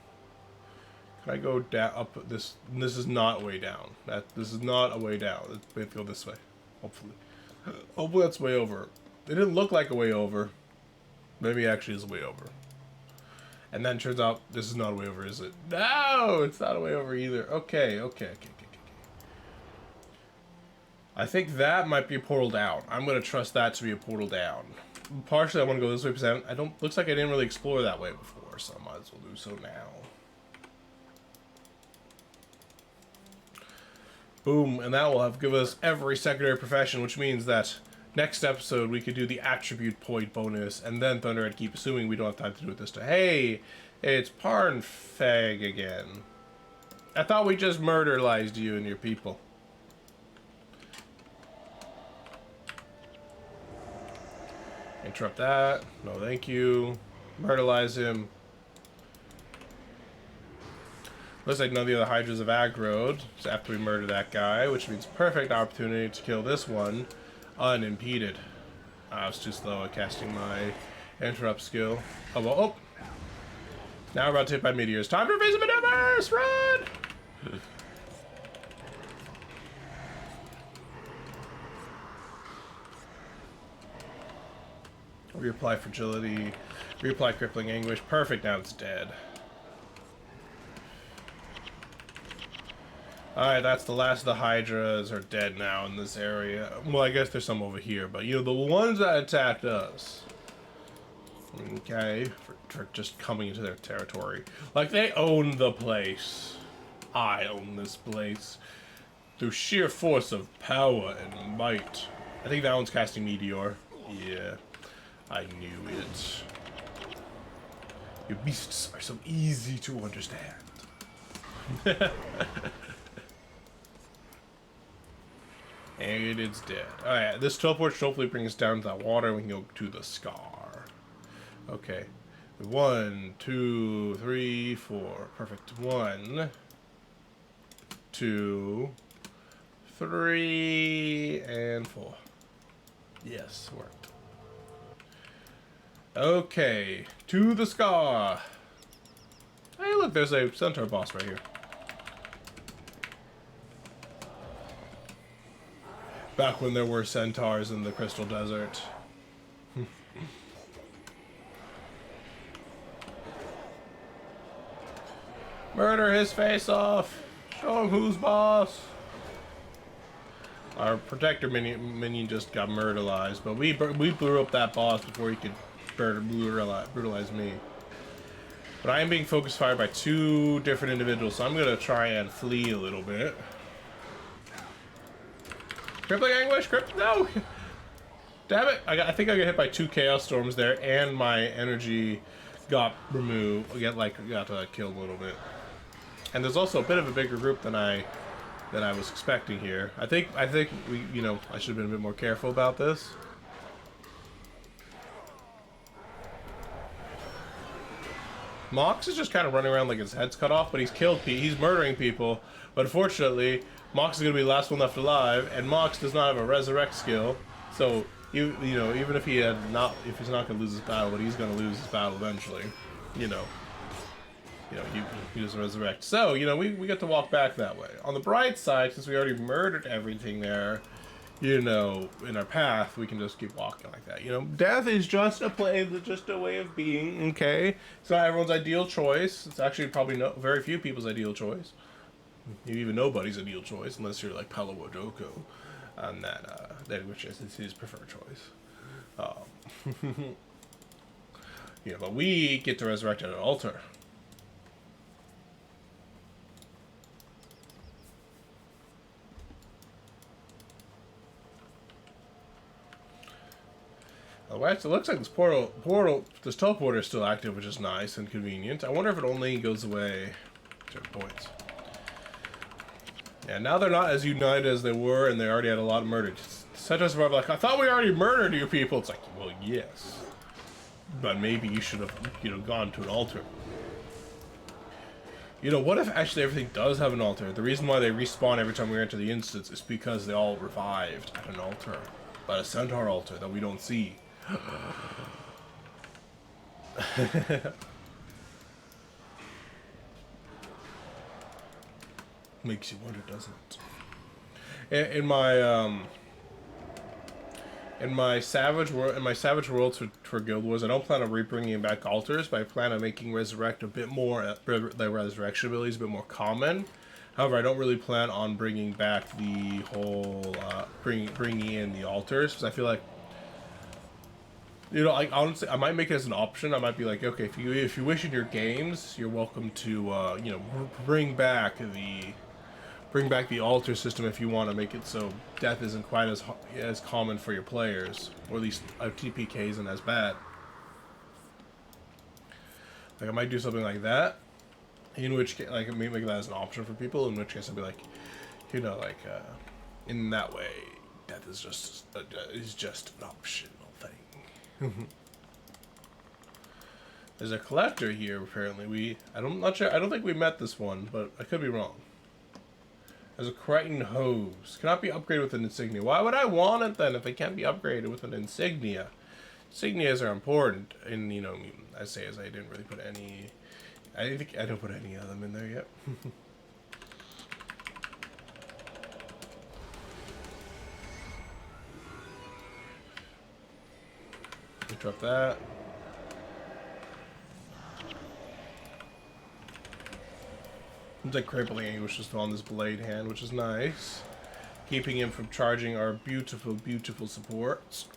Can I go down up this? This is not a way down. This is not a way down. We have to go this way. Hopefully that's way over. It didn't look like a way over. Maybe it actually is a way over. And then it turns out this is not a way over, is it? No, it's not a way over either. Okay. I think that might be a portal down. I'm gonna trust that to be a portal down. Partially, I want to go this way because looks like I didn't really explore that way before, so I might as well do so now. Boom, and that will give us every secondary profession, which means that next episode we could do the attribute point bonus, and then Thunderhead keep assuming we don't have time to do it this time. Hey, it's Parnfag again. I thought we just murderized you and your people. Interrupt that. No, thank you. Myrtleize him. Looks like none of the other Hydras have aggroed after we murder that guy, which means perfect opportunity to kill this one unimpeded. I was too slow at casting my interrupt skill. Oh, well, oh! Now we're about to hit by meteors. Time for evasive maneuvers! Run! Reapply fragility. Reapply crippling anguish. Perfect, now it's dead. Alright, that's the last of the Hydras are dead now in this area. Well, I guess there's some over here, but you know, the ones that attacked us. Okay, for just coming into their territory. Like, they own the place. I own this place. Through sheer force of power and might. I think that one's casting Meteor. Yeah, I knew it. Your beasts are so easy to understand. And it's dead. Alright, this teleport should hopefully bring us down to that water and we can go to the Scar. Okay. 1, 2, 3, 4. Perfect. 1, 2, 3, and 4. Yes, worked. Okay, to the Scar. Hey, look, there's a centaur boss right here. Back when there were centaurs in the Crystal Desert. Murder his face off! Show him who's boss! Our protector minion just got murderized, but we blew up that boss before he could brutalize me. But I am being focus fired by 2 different individuals, so I'm gonna try and flee a little bit. Crippling anguish, no! Damn it! I think I got hit by 2 chaos storms there, and my energy got removed. Got killed a little bit. And there's also a bit of a bigger group than I was expecting here. I think we, you know, I should have been a bit more careful about this. Mox is just kind of running around like his head's cut off, but he's murdering people. But unfortunately, Mox is going to be the last one left alive, and Mox does not have a resurrect skill, so You know, even if he had not, if he's not going to lose his battle, but he's going to lose his battle eventually. You know, he just resurrect. So you know, we get to walk back that way. On the bright side, since we already murdered everything there, you know, in our path, we can just keep walking like that. You know, death is just a just a way of being. Okay, it's not everyone's ideal choice. It's actually probably very few people's ideal choice. Even nobody's ideal choice, unless you're like Palawodoko, and that which is his preferred choice. You know, but we get to resurrect at an altar. Otherwise, it looks like this this teleporter is still active, which is nice and convenient. I wonder if it only goes away at certain points. Yeah, now they're not as united as they were, and they already had a lot of murder. Such as like, I thought we already murdered you people. It's like, well, yes, but maybe you should have, you know, gone to an altar. You know, what if actually everything does have an altar? The reason why they respawn every time we enter the instance is because they all revived at an altar, but a centaur altar that we don't see. Makes you wonder, doesn't it? In my savage worlds for Guild Wars, I don't plan on bringing back altars, but I plan on making resurrect a bit more, the resurrection ability is a bit more common. However, I don't really plan on bringing back the whole bringing in the altars, because I feel like, you know, like honestly, I might make it as an option. I might be like, okay, if you wish in your games, you're welcome to you know, bring back the altar system if you want to make it so death isn't quite as common for your players, or at least TPK isn't as bad. Like I might do something like that, in which case, like, I may make that as an option for people. In which case, I'll be like, you know, like in that way, death is just an optional thing. There's a collector here. Apparently, I'm not sure. I don't think we met this one, but I could be wrong. There's a Crichton hose. Cannot be upgraded with an insignia. Why would I want it then if it can't be upgraded with an insignia? Insignias are important, and you know, I say as I didn't really put any. I didn't put any of them in there yet. Drop that. Seems like crippling anguish is still on this blade hand, which is nice. Keeping him from charging our beautiful, beautiful supports.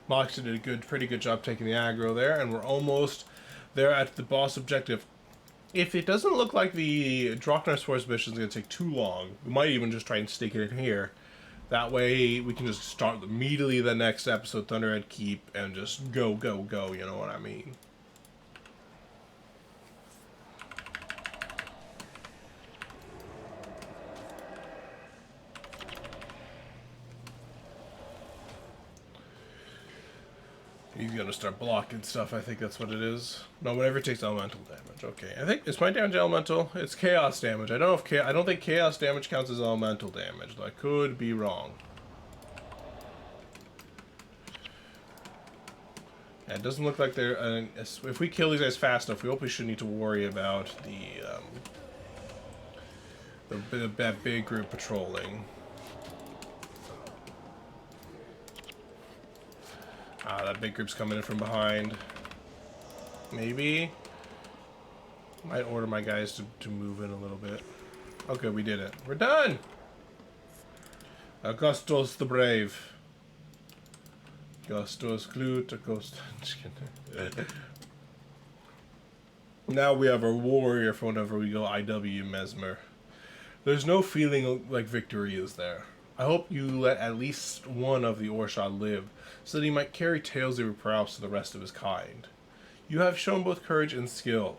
Moxie did a pretty good job taking the aggro there, and we're almost there at the boss objective. If it doesn't look like the Draknar's Force mission is going to take too long, we might even just try and stick it in here. That way we can just start immediately the next episode, Thunderhead Keep, and just go, go, go, you know what I mean? He's gonna start blocking stuff, I think that's what it is. No, whenever it takes elemental damage. Okay, I think, is my damage elemental? It's chaos damage. I don't know if I don't think chaos damage counts as elemental damage, though I could be wrong. Yeah, it doesn't look like they're... if we kill these guys fast enough, we hopefully shouldn't need to worry about that big group patrolling. That big group's coming in from behind. Maybe. Might order my guys to move in a little bit. Okay, we did it. We're done! Augustus the Brave. Augustus Glut, Augustus... Now we have a warrior for whenever we go IW Mesmer. There's no feeling like victory is there. I hope you let at least one of the Orshad live, so that he might carry tales of your prowess to the rest of his kind. You have shown both courage and skill.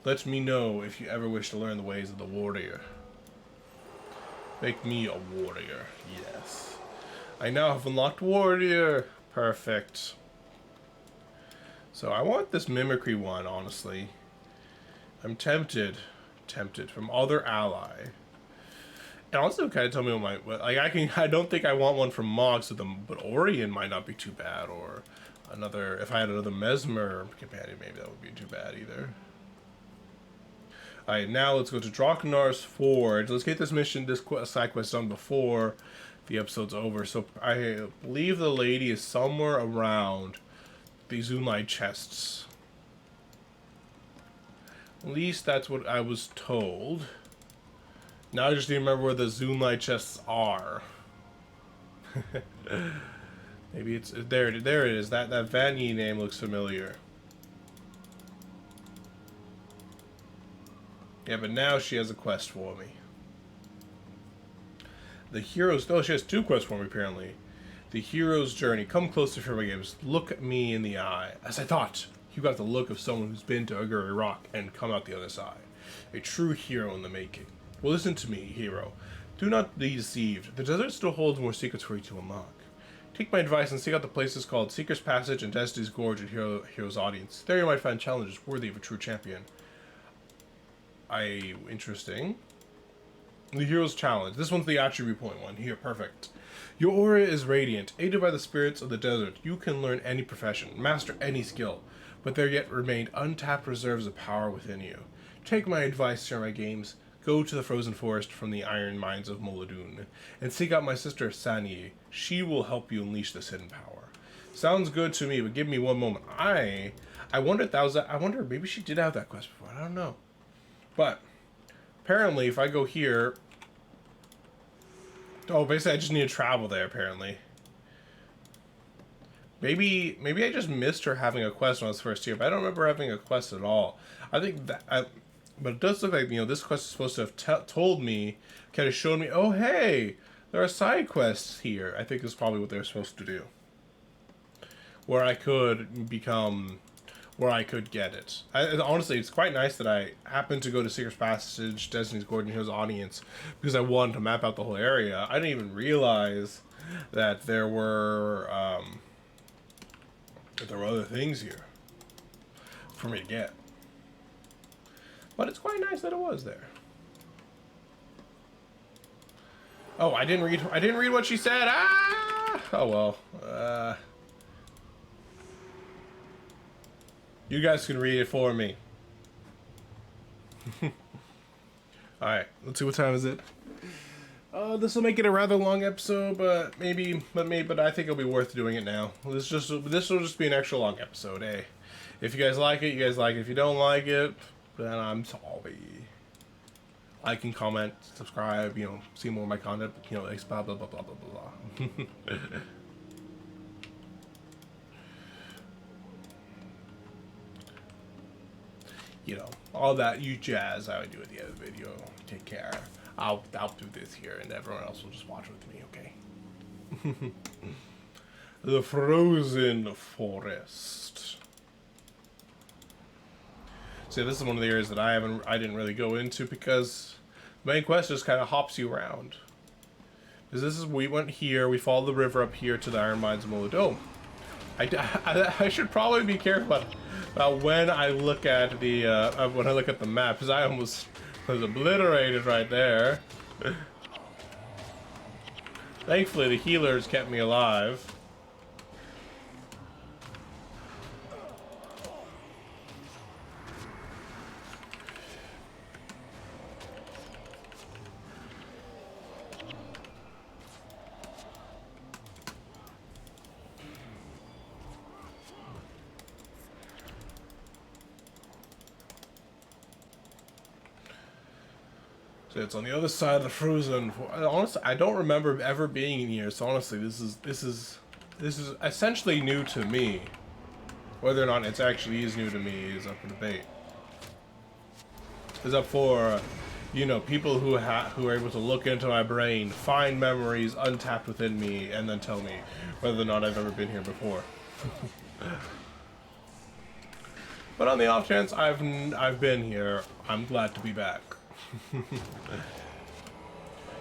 Let me know if you ever wish to learn the ways of the warrior. Make me a warrior, yes. I now have unlocked warrior. Perfect. So I want this mimicry one, honestly. I'm tempted from other ally. And also kind of tell me what like I don't think I want one from Mox with them, but Orion might not be too bad, or another, if I had another Mesmer companion, maybe that would be too bad either. Alright, now let's go to Drakenar's Forge. Let's get this mission, this side quest done before the episode's over. So I believe the lady is somewhere around the Zoomlight chests. At least that's what I was told. Now I just need to remember where the Zoomlight chests are. Maybe it's there. There it is. That Vanyi name looks familiar. Yeah, but now she has a quest for me. The hero's... Oh, she has two quests for me, apparently. The hero's journey. Come close to Fearmy Games. Look at me in the eye. As I thought, you got the look of someone who's been to Aguri Rock and come out the other side. A true hero in the making. Well, listen to me, hero. Do not be deceived. The desert still holds more secrets for you to unlock. Take my advice and seek out the places called Seeker's Passage and Destiny's Gorge at Hero's Audience. There you might find challenges worthy of a true champion. Interesting. The Hero's Challenge. This one's the attribute point one. Here, perfect. Your aura is radiant. Aided by the spirits of the desert, you can learn any profession, master any skill, but there yet remain untapped reserves of power within you. Take my advice, share my games. Go to the frozen forest from the iron mines of Moladun, and seek out my sister Sani. She will help you unleash this hidden power. Sounds good to me, but give me one moment. I wonder if that was I wonder maybe she did have that quest before. I don't know. But apparently, if I go here... Oh, basically I just need to travel there, apparently. Maybe I just missed her having a quest when I was first here, but I don't remember having a quest at all. I think that... but it does look like, you know, this quest is supposed to have told me, kind of showed me, oh, hey, there are side quests here. I think this is probably what they're supposed to do. Where I could become... where I could get it. Honestly, it's quite nice that I happened to go to Seeker's Passage, Destiny's Gorge, and Hero's Audience, because I wanted to map out the whole area. I didn't even realize that there were other things here for me to get. But it's quite nice that it was there. Oh, I didn't read what she said. Ah! Oh well. You guys can read it for me. Alright, let's see, what time is it? This will make it a rather long episode, but I think it'll be worth doing it now. This will just be an extra long episode, eh? If you guys like it, you guys like it. If you don't like it, then I'm sorry. Like and comment, subscribe, you know, see more of my content, you know, blah blah blah blah blah blah. You know, all that you jazz I would do at the end of the video. Take care. I'll do this here, and everyone else will just watch with me, okay? The Frozen Forest. See, this is one of the areas that I didn't really go into because the main quest just kind of hops you around. Because we went here, we followed the river up here to the Iron Mines of Moladome. I should probably be careful about when I look at the map, because I almost was obliterated right there. Thankfully, the healers kept me alive. So it's on the other side of the frozen. Honestly, I don't remember ever being in here. So honestly, this is essentially new to me. Whether or not it actually is new to me is up for debate. It's up for, you know, people who are able to look into my brain, find memories untapped within me, and then tell me whether or not I've ever been here before. But on the off chance I've been here, I'm glad to be back.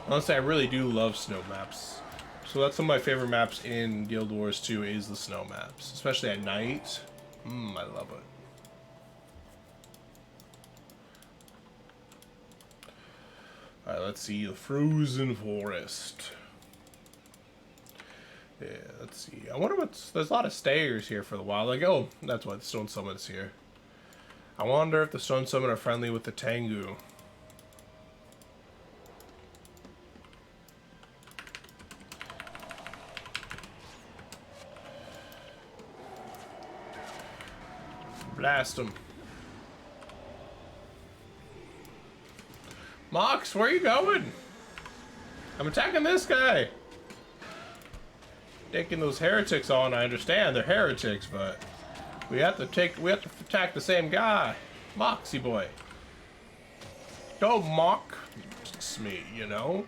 Honestly, I really do love snow maps. So that's some of my favorite maps in Guild Wars 2 is the snow maps. Especially at night. I love it. Alright, let's see. The frozen forest. Yeah, let's see. I wonder what's... There's a lot of stayers here for the while. Like, oh, that's why the stone summon's here. I wonder if the stone summon are friendly with the Tengu. Blast him. Mox, where are you going? I'm attacking this guy. Taking those heretics on, I understand they're heretics, but we have to attack the same guy. Moxie boy. Don't mock me, you know?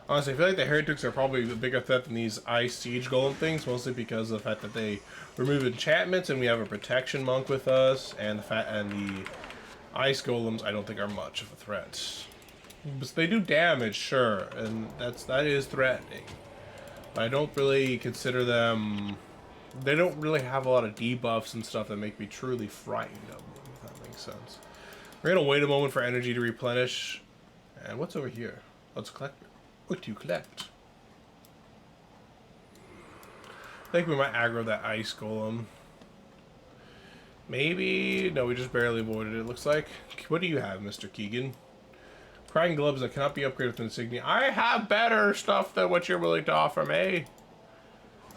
Honestly, I feel like the heretics are probably a bigger threat than these ice siege golem things, mostly because of the fact that they remove enchantments and we have a protection monk with us, and the ice golems I don't think are much of a threat. But they do damage, sure, and that is threatening. But I don't really consider them... They don't really have a lot of debuffs and stuff that make me truly frightened of them, if that makes sense. We're gonna wait a moment for energy to replenish. And what's over here? Let's collect. What do you collect? I think we might aggro that ice golem. Maybe... No, we just barely avoided it, looks like. What do you have, Mr. Keegan? Crying gloves that cannot be upgraded with insignia. I have better stuff than what you're willing to offer me.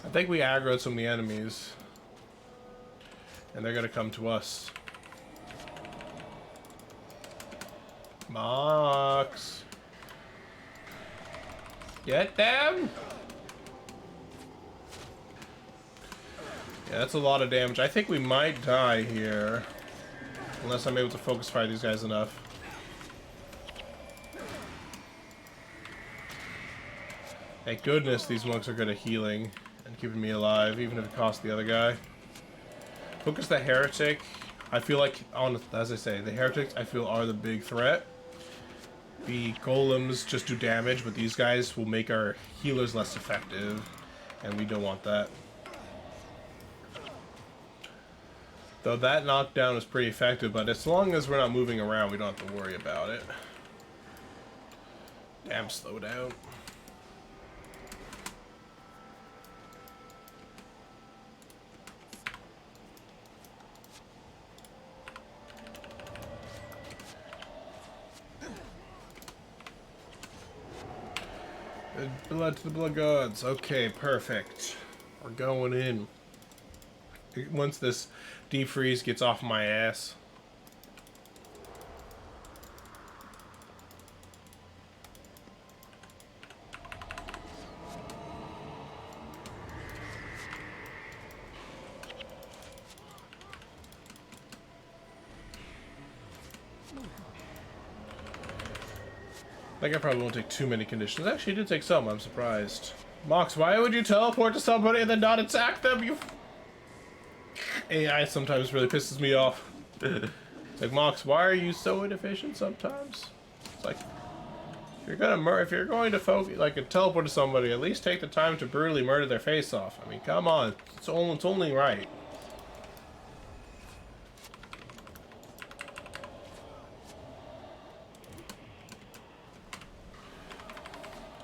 I think we aggroed some of the enemies. And they're gonna come to us. Mox. Get them! Yeah, that's a lot of damage. I think we might die here. Unless I'm able to focus fire these guys enough. Thank goodness these monks are good at healing and keeping me alive, even if it costs the other guy. Focus the heretic. I feel like, as I say, the heretics I feel are the big threat. The golems just do damage, but these guys will make our healers less effective, and we don't want that. Though that knockdown is pretty effective, but as long as we're not moving around, we don't have to worry about it. Damn, slow down. Blood to the blood gods. Okay, perfect. We're going in. Once this deep freeze gets off my ass. I think I probably won't take too many conditions. Actually, I did take some. I'm surprised. Mox, why would you teleport to somebody and then not attack them? You... AI sometimes really pisses me off. It's like, Mox, why are you so inefficient sometimes? It's like, if you're going to focus, like, teleport to somebody, at least take the time to brutally murder their face off. I mean, come on. It's only right.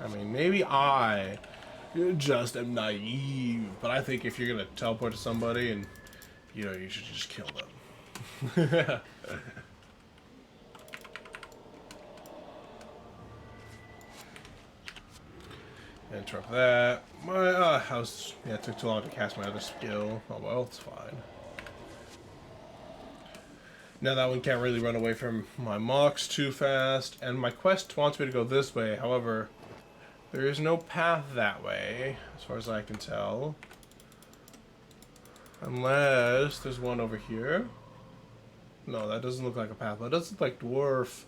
I mean, maybe I just am naive, but I think if you're gonna teleport to somebody and, you know, you should just kill them. Interrupt that. It took too long to cast my other skill. Oh well, it's fine. Now that one can't really run away from my Mox too fast, and my quest wants me to go this way, however... There is no path that way, as far as I can tell. Unless there's one over here. No, that doesn't look like a path. That does look like dwarf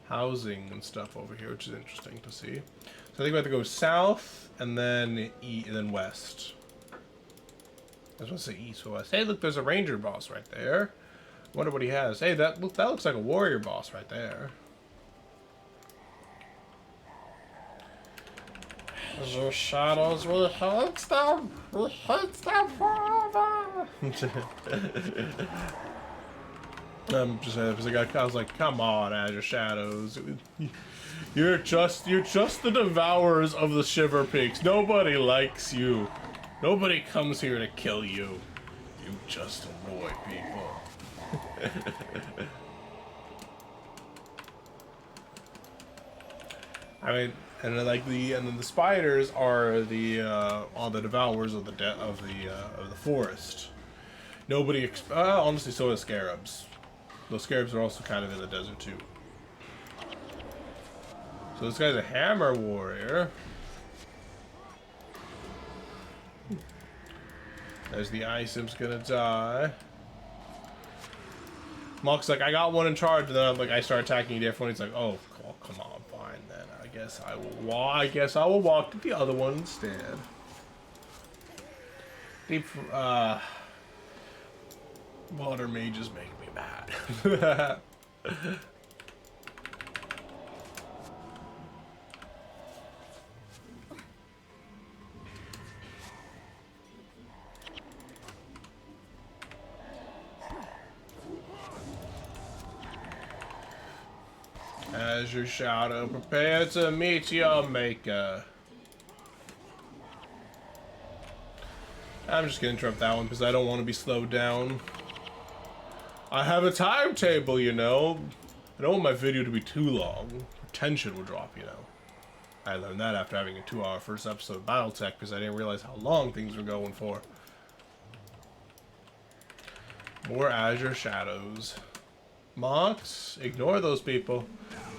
housing and stuff over here, which is interesting to see. So I think we have to go south and then west. I was going to say east or west. Hey, look, there's a ranger boss right there. Wonder what he has. Hey, that looks like a warrior boss right there. Your shadows, we hate them! We hate them forever! I was like, come on, Azure Shadows. You're just the devourers of the Shiver Peaks. Nobody likes you. Nobody comes here to kill you. You just annoy people. I mean, and then the spiders are the all the devourers of the forest. Nobody, honestly, so are scarabs. Those scarabs are also kind of in the desert too. So this guy's a hammer warrior. There's the ice imp's gonna die. Mock's like, I got one in charge, and then I'm like, I start attacking a different one. He's like, oh, come on, fine then. I guess I will walk to the other one instead. Deep, water mages make me mad. As your shadow, prepare to meet your maker. I'm just gonna interrupt that one because I don't want to be slowed down. I have a timetable, you know. I don't want my video to be too long. Tension will drop, you know. I learned that after having a 2-hour first episode of Battletech because I didn't realize how long things were going for. More Azure Shadows. Monks, ignore those people.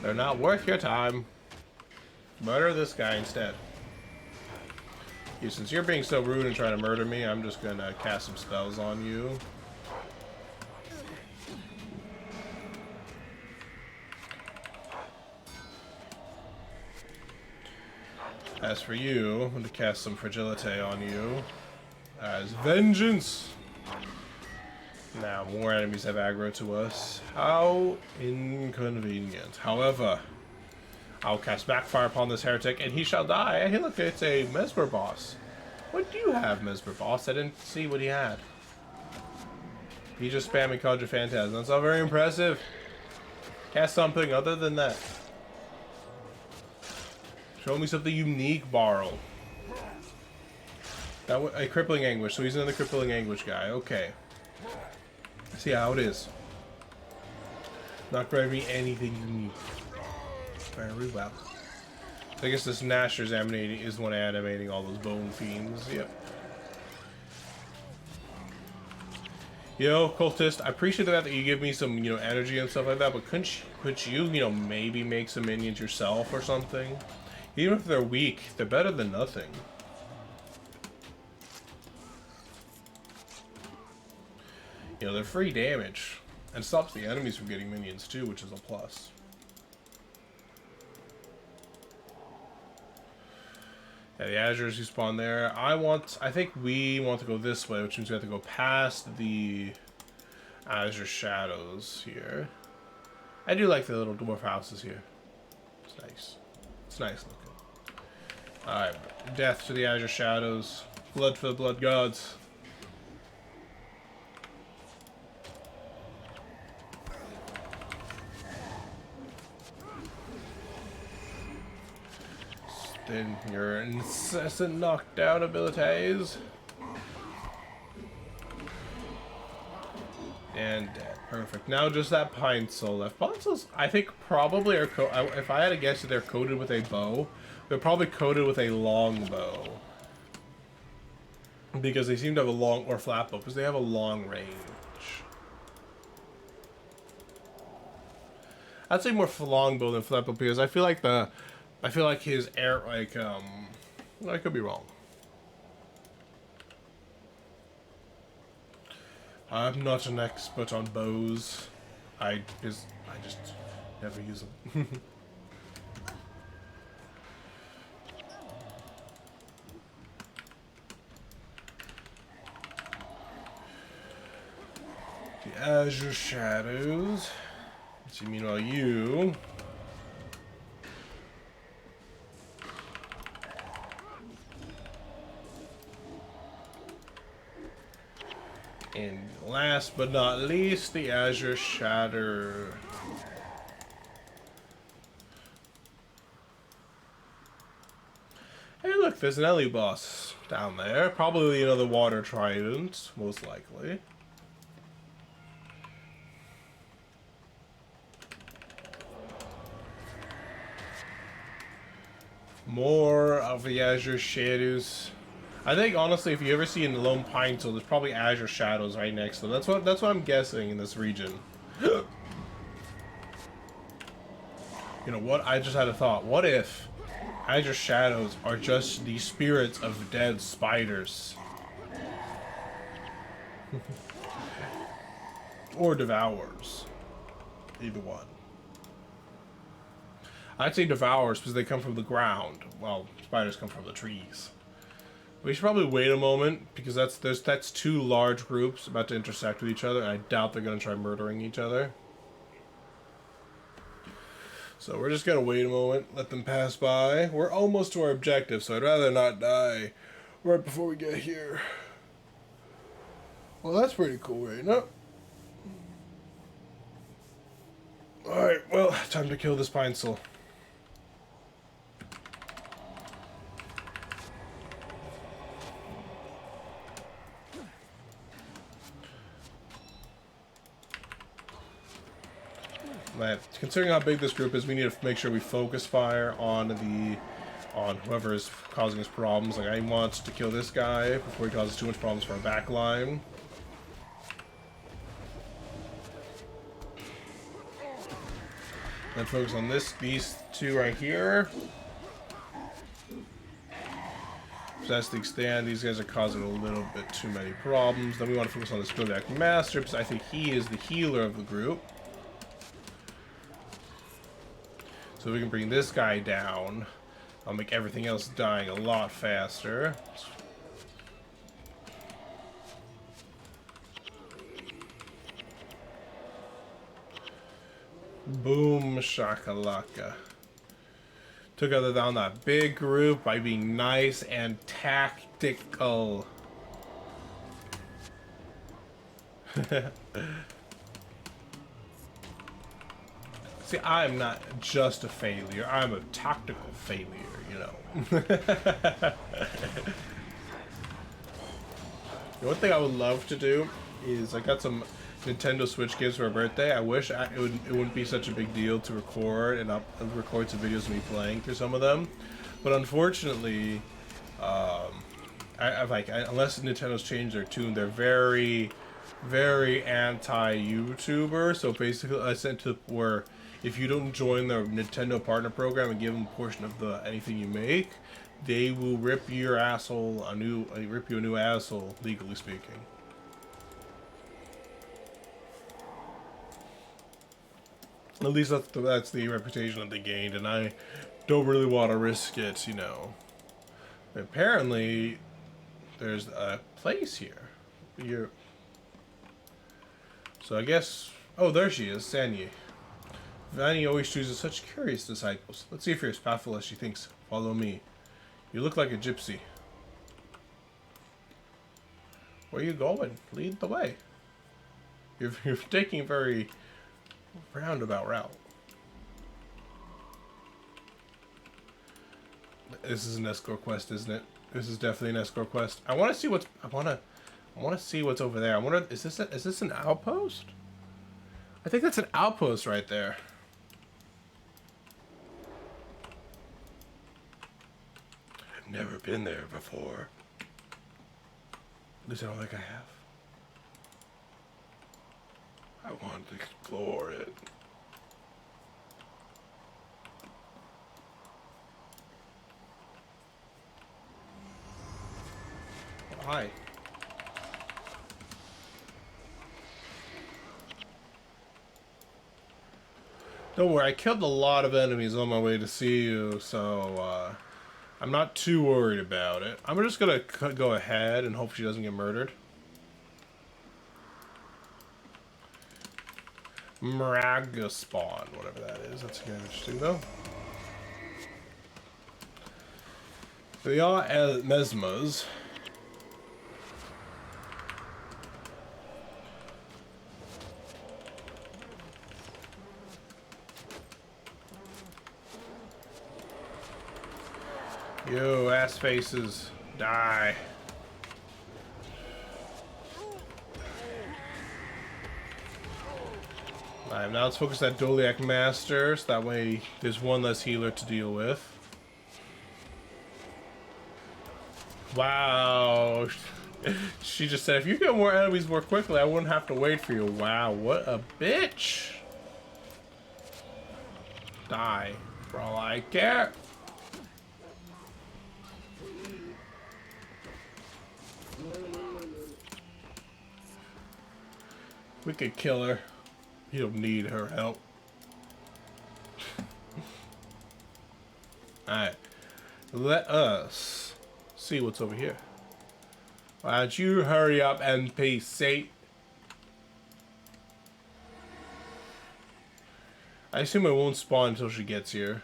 They're not worth your time. Murder this guy instead. Since you're being so rude and trying to murder me, I'm just gonna cast some spells on you. As for you, I'm going to cast some Fragility on you. As vengeance! Now, more enemies have aggro to us. How inconvenient. However, I'll cast Backfire upon this heretic, and he shall die. Hey, look, it's a Mesmer boss. What do you have, Mesmer boss? I didn't see what he had. He just spamming Conjure Phantasm. That's not very impressive. Cast something other than that. Show me something unique, Barl. A Crippling Anguish, so he's another Crippling Anguish guy. Okay. See how it is. Not grabbing me anything unique. Very well. I guess this Nasher's is the one animating all those bone fiends. Yep. Yo, cultist, I appreciate that you give me some, energy and stuff like that, but could you, maybe make some minions yourself or something? Even if they're weak, they're better than nothing. They're free damage. And stops the enemies from getting minions too, which is a plus. Yeah, the Azures who spawn there. I think we want to go this way, which means we have to go past the Azure Shadows here. I do like the little dwarf houses here. It's nice. It's nice looking. Alright, death to the Azure Shadows. Blood for the Blood Gods. Then your incessant knockdown abilities. And dead. Perfect. Now just that Pine Soul left. Pine Souls, I think, probably are if I had to guess, they're coated with a bow. They're probably coated with a long bow. Because they seem to have a long, or flat bow, because they have a long range. I'd say more longbow than flat bow, because I feel like his air, I could be wrong. I'm not an expert on bows. I just never use them. The Azure Shadows. So meanwhile you And last but not least, the Azure Shatter. Hey look, there's an Ellie boss down there. Probably another water trident, most likely. More of the Azure Shadows. I think honestly, if you ever see in the Lone Pine Sol, there's probably Azure Shadows right next to them. That's what I'm guessing in this region. You know what? I just had a thought. What if Azure Shadows are just the spirits of dead spiders? Or devours. Either one. I'd say devours because they come from the ground. Well, spiders come from the trees. We should probably wait a moment because that's two large groups about to intersect with each other, and I doubt they're gonna try murdering each other. So we're just gonna wait a moment, let them pass by. We're almost to our objective, so I'd rather not die right before we get here. Well, that's pretty cool, right? No. Alright, well, time to kill this Pine Sol. Considering how big this group is, we need to make sure we focus fire on whoever is causing us problems. Like, I want to kill this guy before he causes too much problems for our back line. Then focus on these two right here. That's the extent. These guys are causing a little bit too many problems. Then we want to focus on this Kodak Master because I think he is the healer of the group. So we can bring this guy down. I'll make everything else dying a lot faster. Boom shakalaka. Took out down that big group by being nice and tactical. See, I'm not just a failure. I'm a tactical failure, you know. The one thing I would love to do is I got some Nintendo Switch games for my birthday. I wish it wouldn't be such a big deal to record and record some videos of me playing through some of them, but unfortunately, unless Nintendo's changed their tune, they're very, very anti-YouTuber. So basically, I sent to where if you don't join the Nintendo partner program and give them a portion of anything you make, they will rip your asshole rip you a new asshole, legally speaking. At least that's the reputation that they gained, and I don't really want to risk it, you know. Apparently, there's a place here. So I guess... Oh, there she is, Sanye. Vanny always chooses such curious disciples. Let's see if you're as powerful as she thinks. Follow me. You look like a gypsy. Where are you going? Lead the way. You're taking a very roundabout route. This is an escort quest, isn't it? This is definitely an escort quest. I want to see what's. I want to see what's over there. I wonder. Is this an outpost? I think that's an outpost right there. I've never been there before. At least I don't think I have. I want to explore it. Oh, hi. Don't worry, I killed a lot of enemies on my way to see you, so I'm not too worried about it. I'm just gonna go ahead and hope she doesn't get murdered. Maraga spawn, whatever that is. That's kind of interesting, though. They are mesmas. Yo, ass faces. Die. Alright, now let's focus that Doliac Master, so that way there's one less healer to deal with. Wow. She just said, if you get more enemies more quickly, I wouldn't have to wait for you. Wow, what a bitch. Die, for all I care. We could kill her. You don't need her help. Alright. Let us see what's over here. Why don't you hurry up, NPC? I assume it won't spawn until she gets here.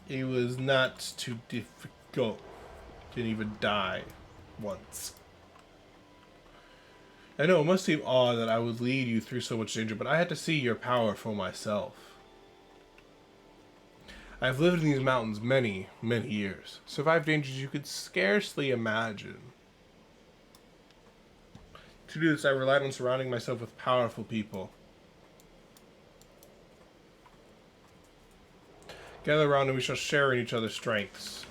It was not too difficult. Didn't even die once. I know, it must seem odd that I would lead you through so much danger, but I had to see your power for myself. I've lived in these mountains many, many years. Survived dangers you could scarcely imagine. To do this, I relied on surrounding myself with powerful people. Gather around and we shall share in each other's strengths.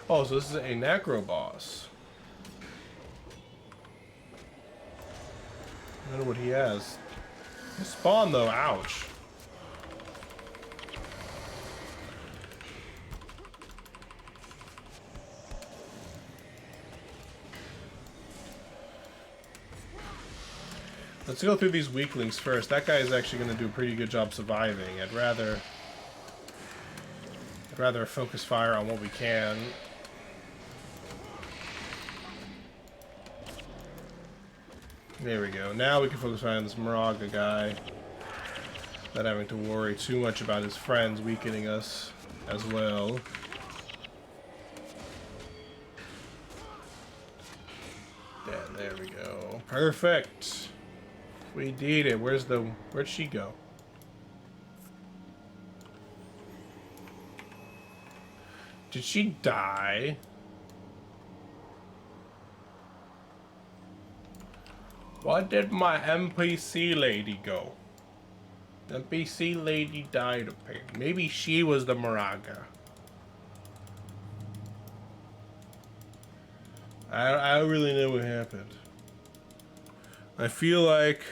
Oh, so this is a necro boss. I wonder what he has. His spawn though, ouch. Let's go through these weaklings first. That guy is actually going to do a pretty good job surviving. I'd rather focus fire on what we can. There we go. Now we can focus fire on this Moraga guy. Not having to worry too much about his friends weakening us as well. Yeah, there we go. Perfect. We did it. Where'd she go? Did she die? Why did my NPC lady go? NPC lady died apparently. Maybe she was the Moraga. I don't really know what happened. I feel like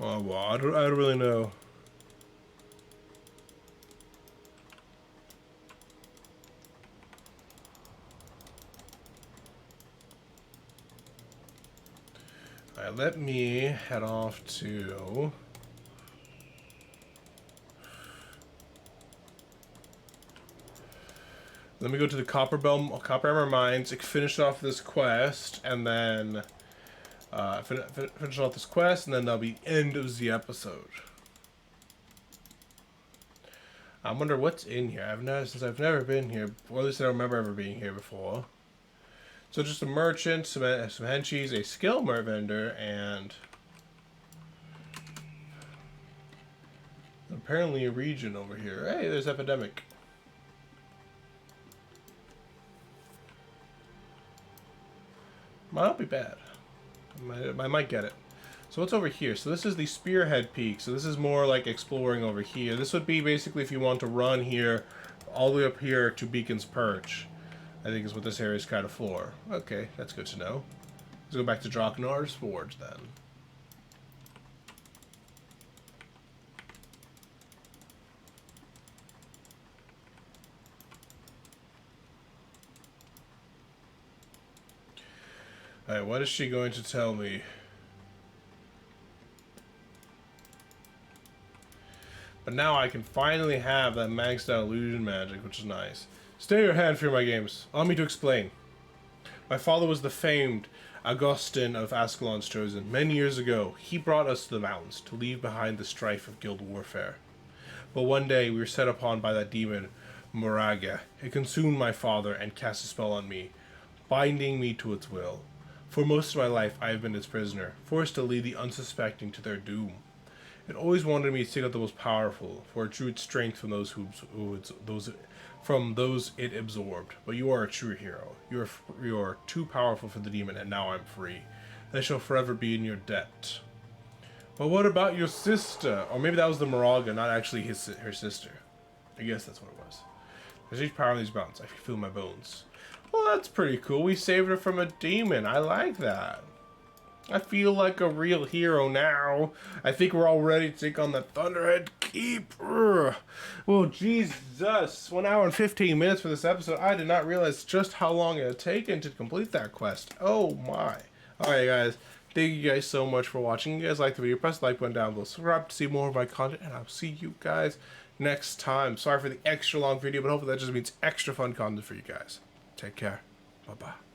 oh well, I don't really know. Alright, let me head off to let me go to the Copper Hammer Mines, finish off this quest, and then finish off this quest, and then that'll be end of the episode. I wonder what's in here. Since I've never been here, or at least I don't remember ever being here before. So just a merchant, some henchies, a skill vendor, and apparently a region over here. Hey, there's Epidemic. Might not be bad. I might get it. So what's over here? So this is the Spearhead Peak. So this is more like exploring over here. This would be basically if you want to run here, all the way up here to Beacon's Perch. I think is what this area is kind of for. Okay, that's good to know. Let's go back to Draknar's Forge then. Alright, what is she going to tell me? But now I can finally have that maxed out illusion magic, which is nice. Stay your hand, Fear My Games. Allow me to explain. My father was the famed Augustin of Ascalon's chosen. Many years ago, he brought us to the mountains to leave behind the strife of guild warfare. But one day we were set upon by that demon, Moraga. It consumed my father and cast a spell on me, binding me to its will. For most of my life I have been its prisoner, forced to lead the unsuspecting to their doom. It always wanted me to seek out the most powerful, for it drew its strength from those it absorbed. But you are a true hero. You are too powerful for the demon, and now I'm free. I shall forever be in your debt. But what about your sister? Or maybe that was the Moraga, not actually her sister. I guess that's what it was. There's each power in these mountains. I can feel my bones. Well, that's pretty cool. We saved her from a demon. I like that. I feel like a real hero now. I think we're all ready to take on the Thunderhead Keep. Well, Jesus. 1 hour and 15 minutes for this episode. I did not realize just how long it had taken to complete that quest. Oh, my. Alright, guys. Thank you guys so much for watching. If you guys liked the video, press the like button down below. Subscribe to see more of my content, and I'll see you guys next time. Sorry for the extra long video, but hopefully that just means extra fun content for you guys. Take care. Bye-bye.